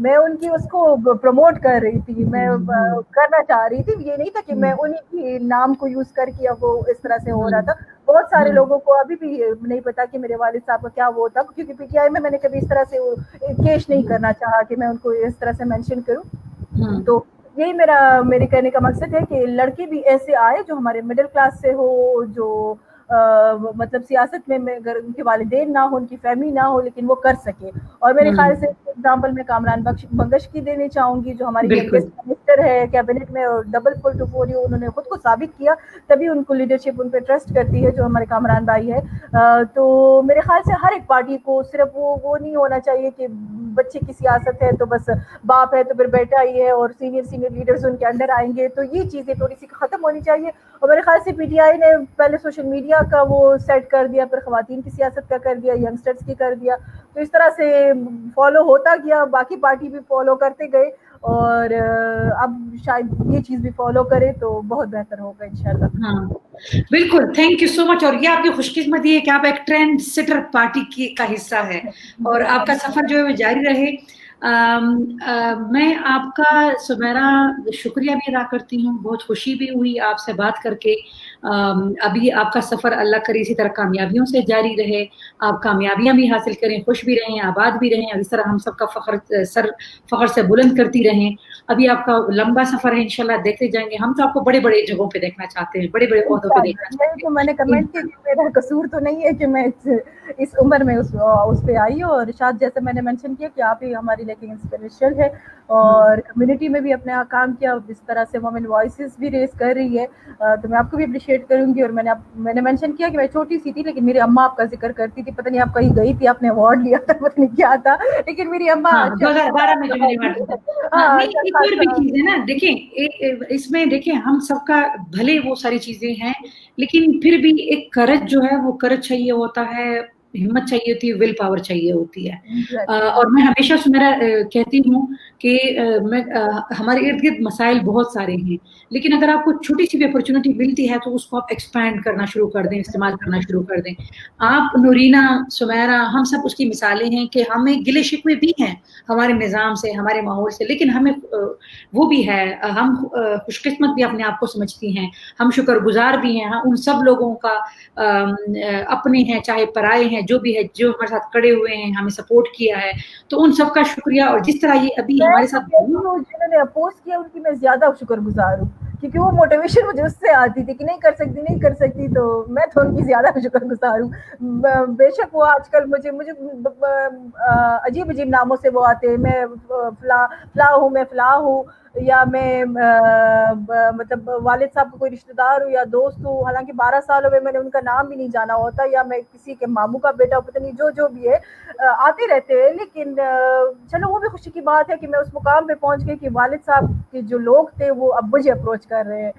میں ان کی اس کو پروموٹ کر رہی تھی, میں کرنا چاہ رہی تھی. یہ نہیں تھا کہ میں انہیں کی نام کو یوز کر کے وہ اس طرح سے ہو رہا تھا. بہت سارے لوگوں کو ابھی بھی نہیں پتا کہ میرے والد صاحب کا کیا وہ تھا, کیونکہ پی ٹی آئی میں نے کبھی اس طرح سے کیش نہیں کرنا چاہا کہ میں ان کو اس طرح سے مینشن کروں. تو یہی میرے کہنے کا مقصد ہے کہ لڑکے بھی ایسے آئے جو ہمارے مڈل کلاس سے ہو, جو مطلب سیاست میں اگر ان کے والدین نہ ہو, ان کی فیملی نہ ہو, لیکن وہ کر سکے. اور میرے خیال سے ایگزامپل میں کامران بنگش کی دینے چاہوں گی, جو ہماری ینگسٹ منسٹر ہے کیبنٹ میں, اور ڈبل پورٹفولیو انہوں نے خود کو ثابت کیا, تبھی ان کو لیڈرشپ ان پہ ٹرسٹ کرتی ہے, جو ہمارے کامران بھائی ہے. تو میرے خیال سے ہر ایک پارٹی کو صرف وہ نہیں ہونا چاہیے کہ بچے کی سیاست ہے تو بس باپ ہے تو پھر بیٹا ہی ہے, اور سینئر لیڈرز ان کے انڈر آئیں گے, تو یہ چیزیں تھوڑی سی ختم ہونی چاہیے. اور میرے خیال سے پی ٹی آئی نے پہلے سوشل میڈیا کا وہ سیٹ کر دیا, پھر خواتین کی سیاست کا کر دیا, ینگسٹرز کی کر دیا, تو اس طرح سے فالو ہوتا گیا, باقی پارٹی بھی فالو کرتے گئے, اور اب شاید یہ چیز بھی فالو کرے تو بہت بہتر ہوگا انشاءاللہ. ہاں بالکل, تھینک یو سو مچ. اور یہ آپ کی خوش قسمتی ہے کہ آپ ایک ٹرینڈ سیٹر پارٹی کا حصہ ہے, اور آپ کا سفر جو ہے وہ جاری رہے. میں آپ کا سمیرا شکریہ بھی ادا کرتی ہوں, بہت خوشی بھی ہوئی آپ سے بات کر کے. ابھی آپ کا سفر اللہ کرے اسی طرح کامیابیوں سے جاری رہے, آپ کامیابیاں بھی حاصل کریں, خوش بھی رہیں, آباد بھی رہیں, اور اس طرح ہم سب کا فخر سے بلند کرتی رہیں. ابھی آپ کا لمبا سفر ہے, انشاءاللہ دیکھتے جائیں گے. ہم تو آپ کو بڑے بڑے جگہوں پہ دیکھنا چاہتے ہیں, بڑے بڑے عہدوں پہ دیکھنا چاہتے ہیں. تو میں نے کمنٹ کیا کہ میرا قصور تو نہیں ہے کہ میں اس عمر میں اس پہ آئی ہوں, اور شاید جیسے میں نے مینشن کیا کہ آپ ہی ہماری لیکن انسپریشن ہے, اور کمیونٹی میں بھی اپنے کام کیا, اس طرح سے وومن وائسز بھی ریز کر رہی ہے, تو میں آپ کو بھی اپریشیٹ کروں گی. اور میں نے مینشن کیا کہ میں چھوٹی سی تھی, لیکن میری اماں آپ کا ذکر کرتی تھی, پتہ نہیں آپ کہیں گئی تھی, آپ نے ایوارڈ لیا تھا, پتہ نہیں کیا تھا, لیکن میری اماں 2012 میں جو میں نے نہیں, ایک اور بھی چیز ہے نا, دیکھیں اس میں دیکھیں ہم سب کا بھلے وہ ساری چیزیں ہیں, لیکن پھر بھی ایک کرج جو ہے وہ کرج چاہیے ہوتا ہے, ہمت چاہیے ہوتی ہے, ول پاور چاہیے ہوتی ہے. اور میں ہمیشہ سمیرا کہتی ہوں کہ ہمارے ارد گرد مسائل بہت سارے ہیں, لیکن اگر آپ کو چھوٹی سی بھی اپرچونٹی ملتی ہے تو اس کو آپ ایکسپینڈ کرنا شروع کر دیں, استعمال کرنا شروع کر دیں. آپ نورینا, سمیرا, ہم سب اس کی مثالیں ہیں کہ ہمیں گلے شکوے بھی ہیں ہمارے نظام سے, ہمارے ماحول سے, لیکن ہمیں وہ بھی ہے, ہم خوش قسمت بھی اپنے آپ کو سمجھتی ہیں, ہم شکر گزار بھی ہیں ان سب لوگوں کا, اپنے ہیں چاہے پرائے ہیں, جو بھی ہے, جو ہمارے ساتھ کڑے ہوئے ہیں, ہمیں سپورٹ کیا ہے, تو ان سب کا شکریہ. اور جس طرح یہ ابھی ہمارے ساتھ جنہوں نے اپوز کیا ان کی میں زیادہ شکر گزار ہوں, کیونکہ وہ موٹیویشن مجھے اس سے آتی تھی کہ نہیں کر سکتی, تو میں تو ان کی زیادہ شکر گزار ہوں. بے شک وہ آج کل مجھے عجیب ناموں سے وہ آتے ہیں, میں فلاں ہوں, میں فلاں ہوں, یا میں مطلب والد صاحب کا کوئی رشتہ دار ہوں یا دوست ہوں, حالانکہ 12 سالوں میں نے ان کا نام بھی نہیں جانا ہوتا, یا میں کسی کے ماموں کا بیٹا, پتہ نہیں جو بھی ہے آتے رہتے ہیں. لیکن چلو وہ بھی خوشی کی بات ہے کہ میں اس مقام پہ پہنچ گئی کہ والد صاحب کے جو لوگ تھے وہ اب مجھے اپروچ کر رہے ہیں,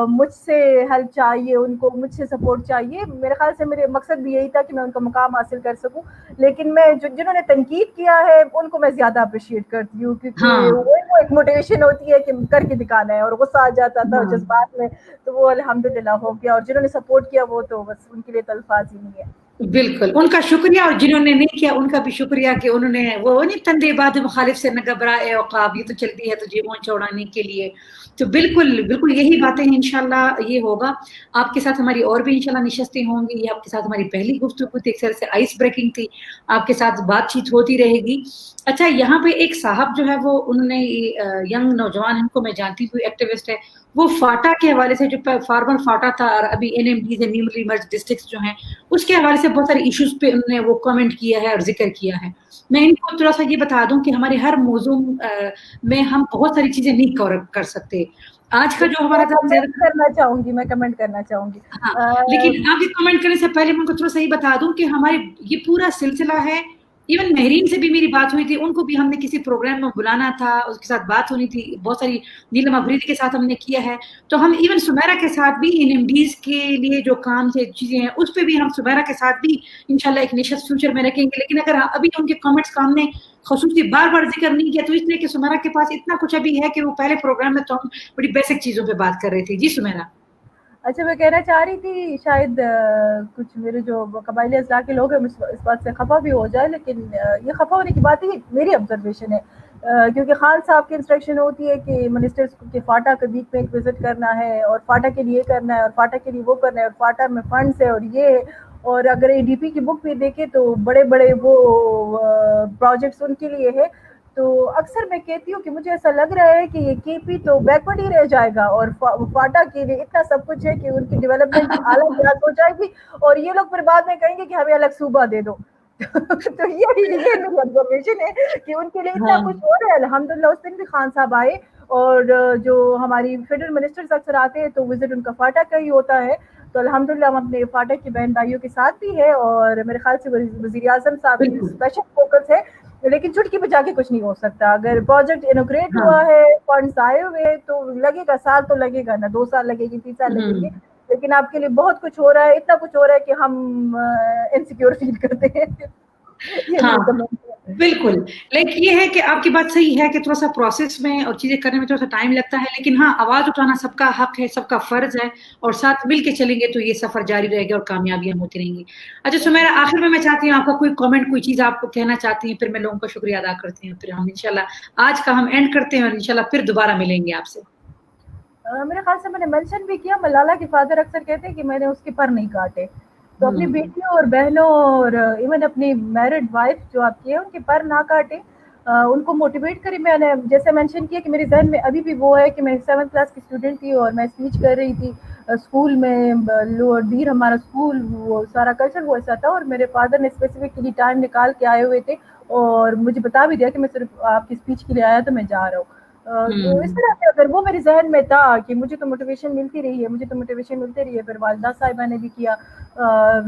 مجھ سے ہیلپ چاہیے ان کو, مجھ سے سپورٹ چاہیے. میرے خیال سے میرے مقصد بھی یہی تھا کہ میں ان کا مقام حاصل کر سکوں, لیکن میں جنہوں نے تنقید کیا ہے ان کو میں زیادہ اپریشیٹ کرتی ہوں, کیونکہ وہ ایک موٹیویشن ہوتی ہے کہ کر کے دکھانا ہے, اور غصہ آ جاتا تھا جذبات میں, تو وہ الحمدللہ ہو گیا. اور جنہوں نے سپورٹ کیا وہ تو بس ان کے لیے تو الفاظ ہی نہیں ہے. بالکل ان کا شکریہ, اور جنہوں نے نہیں کیا ان کا بھی شکریہ کہ انہوں نے وہ نہیں تندے باد مخالف سے نہ گھبرائے عقاب, یہ تو چلتی ہے تجھے اونچا اڑانے کے لیے. تو بالکل یہی باتیں ہیں, انشاءاللہ یہ ہوگا. آپ کے ساتھ ہماری اور بھی انشاءاللہ نشستیں ہوں گی, یہ آپ کے ساتھ ہماری پہلی گفتگو تھی, ایک طرح سے آئس بریکنگ تھی, آپ کے ساتھ بات چیت ہوتی رہے گی. اچھا, یہاں پہ ایک صاحب جو ہے وہ انہوں نے ینگ نوجوان ان کو میں جانتی ہوں, ایکٹیوسٹ ہے, وہ فاٹا کے حوالے سے, جو فارمر فاٹا تھا اور ابھی NMDs نیولی مرج ڈسٹرکٹس جو ہیں اس کے حوالے سے بہت سارے ایشوز پہ انہوں نے وہ کمنٹ کیا ہے اور ذکر کیا ہے. میں ان کو تھوڑا سا یہ بتا دوں کہ ہمارے ہر موضوع میں ہم بہت ساری چیزیں نہیں کر سکتے. آج کا جو ہمارا کمنٹ کرنا چاہوں گی. ہاں, لیکن آپ یہ کمنٹ کرنے سے پہلے میں ان کو تھوڑا سا یہ بتا دوں کہ ہمارے یہ پورا سلسلہ ہے, ایون مہرین سے بھی میری بات ہوئی تھی, ان کو بھی ہم نے کسی پروگرام میں بلانا تھا, اس کے ساتھ بات ہونی تھی, بہت ساری نیلم افریدی کے ساتھ ہم نے کیا ہے, تو ہم ایون سمیرا کے ساتھ بھی NMDs کے لیے جو کام سے چیزیں ہیں اس پہ بھی ہم سمیرا کے ساتھ بھی انشاءاللہ ایک نشست فیوچر میں رکھیں گے. لیکن اگر ابھی ان کے کامنٹس کا ہم نے خصوصی بار ذکر نہیں کیا تو اس لیے کہ سمیرا کے پاس اتنا کچھ ابھی ہے کہ وہ پہلے پروگرام میں تو ہم بڑی بیسک چیزوں پہ بات کر رہے تھے. جی سمیرا. اچھا, میں کہنا چاہ رہی تھی شاید کچھ میرے جو قبائلی اضلاع کے لوگ ہیں اس بات سے خفا بھی ہو جائے, لیکن یہ خفا ہونے کی بات ہی میری آبزرویشن ہے کیونکہ خان صاحب کی انسٹرکشن ہوتی ہے کہ منسٹرز کے فاٹا کے ویک میں ایک وزٹ کرنا ہے اور فاٹا کے لیے کرنا ہے اور فاٹا کے لیے وہ کرنا ہے اور فاٹا میں فنڈس ہے اور یہ ہے. اور اگر اے ڈی پی کی بک بھی دیکھیں تو بڑے بڑے وہ پروجیکٹس ان کے لیے ہے. تو اکثر میں کہتی ہوں کہ مجھے ایسا لگ رہا ہے کہ یہ کے پی تو بیکورڈ ہی رہ جائے گا اور فاٹا کے لیے اتنا سب کچھ ہے کہ ان کی ڈیولپمنٹ اعلیٰ کلاس ہو جائے گی اور یہ لوگ پھر بعد میں کہیں گے کہ ہمیں الگ صوبہ دے دو. تو یہ میری انفارمیشن ہے کہ ان کے لیے اتنا کچھ ہو رہا ہے. الحمدللہ اس دن بھی خان صاحب آئے اور جو ہماری فیڈرل منسٹرز اکثر آتے ہیں تو وزٹ ان کا فاٹا کا ہی ہوتا ہے. تو الحمدللہ ہم اپنے فاٹا کی بہن بھائیوں کے ساتھ بھی ہے اور میرے خیال سے وزیر اعظم صاحب کی اسپیشل فوکس ہے. لیکن چٹکی بجا کے کچھ نہیں ہو سکتا. اگر پروجیکٹ انوگریٹ ہوا ہے فنڈس آئے ہوئے تو لگے گا, سال تو لگے گا نا, 2 سال لگے گی, 3 سال لگیں گے, لیکن آپ کے لیے بہت کچھ ہو رہا ہے, اتنا کچھ ہو رہا ہے کہ ہم انسیکیور فیل کرتے ہیں. ہاں بالکل. لیکن یہ ہے کہ آپ کی بات صحیح ہے کہ تھوڑا سا پروسیس میں اور چیزیں کرنے میں تھوڑا سا ٹائم لگتا ہے, لیکن ہاں آواز اٹھانا سب کا حق ہے, سب کا فرض ہے, اور ساتھ مل کے چلیں گے تو یہ سفر جاری رہے گا اور کامیابیاں ہوتی رہیں گی. اچھا سمیرا, آخر میں چاہتی ہوں آپ کا کوئی کامنٹ, کوئی چیز آپ کو کہنا چاہتی ہیں, پھر میں لوگوں کا شکریہ ادا کرتی ہوں, پھر ہم انشاءاللہ آج کا ہم اینڈ کرتے ہیں اور انشاءاللہ پھر دوبارہ ملیں گے آپ سے. میرے خیال سے میں نے مینشن بھی کیا, ملالا کے فادر اکثر کہتے ہیں کہ میں نے اس کے پر نہیں کاٹے, تو اپنی بیٹیوں اور بہنوں اور ایون اپنی میرڈ وائف جو آپ کی ہے ان کے پر نہ کاٹے, ان کو موٹیویٹ کریں. میں نے جیسے مینشن کیا کہ میرے ذہن میں ابھی بھی وہ ہے کہ میں 7th کلاس کی اسٹوڈنٹ تھی اور میں اسپیچ کر رہی تھی اسکول میں, لوور دیر ہمارا اسکول, وہ سارا کلچر وہ ایسا تھا, اور میرے فادر نے اسپیسیفکلی ٹائم نکال کے آئے ہوئے تھے اور مجھے بتا بھی دیا کہ میں صرف آپ کی اسپیچ کے لیے آیا تو میں جا رہا ہوں. تو اس طرح سے اگر وہ میرے ذہن میں تھا کہ مجھے تو موٹیویشن ملتی رہی ہے, پھر والدہ صاحبہ نے بھی کیا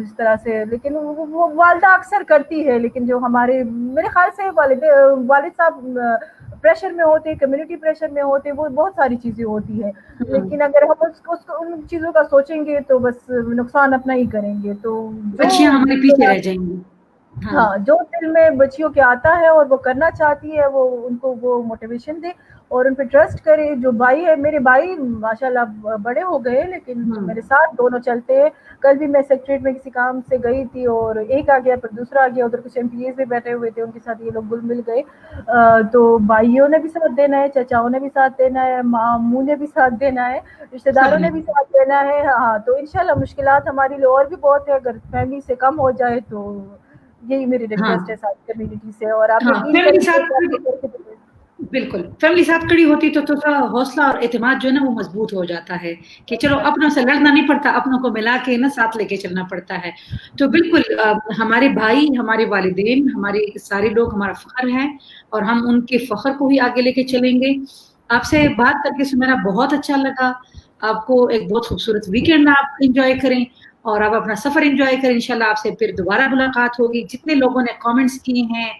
اس طرح سے, لیکن وہ والدہ اکثر کرتی ہے, لیکن جو ہمارے میرے خیال سے والد صاحب پریشر میں ہوتے, کمیونٹی پریشر میں ہوتے, وہ بہت ساری چیزیں ہوتی ہیں, لیکن اگر ہم اس کو ان چیزوں کا سوچیں گے تو بس نقصان اپنا ہی کریں گے. تو بچیاں ہمارے پیچھے رہ جائیں گی. ہاں, جو دل میں بچیوں کے آتا ہے اور وہ کرنا چاہتی ہے وہ ان کو وہ موٹیویشن دے اور ان پہ ٹرسٹ کرے. جو بھائی ہے, میرے بھائی ماشاءاللہ بڑے ہو گئے لیکن میرے ساتھ دونوں چلتے ہیں. کل بھی میں سیکریٹریٹ میں کسی کام سے گئی تھی اور ایک آ گیا پھر دوسرا آ گیا, ادھر کچھ ایم پی ایز بھی بیٹھے ہوئے تھے, ان کے ساتھ یہ لوگ گل مل گئے. تو بھائیوں نے بھی ساتھ دینا ہے, چچاؤں نے بھی ساتھ دینا ہے, ماموں نے بھی ساتھ دینا ہے, رشتے داروں نے بھی ساتھ دینا ہے. ہاں, تو انشاءاللہ مشکلات ہماری لیے اور بھی بہت ہے, اگر فیملی سے کم ہو جائے تو یہی میری ریکویسٹ ہے ساری کمیونٹی سے. اور آپ یقین کریں بالکل فیملی ساتھ کھڑی ہوتی تو تھوڑا حوصلہ اور اعتماد جو ہے نا وہ مضبوط ہو جاتا ہے کہ چلو اپنوں سے لڑنا نہیں پڑتا, اپنوں کو ملا کے نا ساتھ لے کے چلنا پڑتا ہے. تو بالکل ہمارے بھائی, ہمارے والدین, ہمارے سارے لوگ ہمارا فخر ہے اور ہم ان کے فخر کو ہی آگے لے کے چلیں گے. آپ سے بات کر کے میرا بہت اچھا لگا. آپ کو ایک بہت خوبصورت ویکینڈ آپ انجوائے کریں اور آپ اپنا سفر انجوائے کریں. انشاءاللہ آپ سے پھر دوبارہ ملاقات ہوگی. جتنے لوگوں نے کامنٹس کیے ہیں,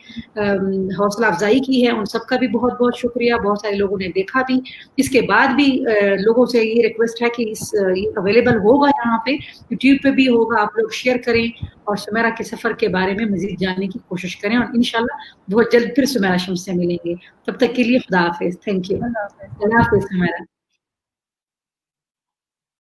حوصلہ افزائی کی ہے, ان سب کا بھی بہت بہت شکریہ. بہت سارے لوگوں نے دیکھا بھی. اس کے بعد بھی لوگوں سے یہ ریکویسٹ ہے کہ یہ اویلیبل ہوگا, یہاں پہ یوٹیوب پہ بھی ہوگا, آپ لوگ شیئر کریں اور سمیرا کے سفر کے بارے میں مزید جاننے کی کوشش کریں, اور انشاءاللہ بہت جلد پھر سمیرا شمس سے ملیں گے. تب تک کے لیے خدا حافظ. Thank you. اللہ حافظ سمیرا.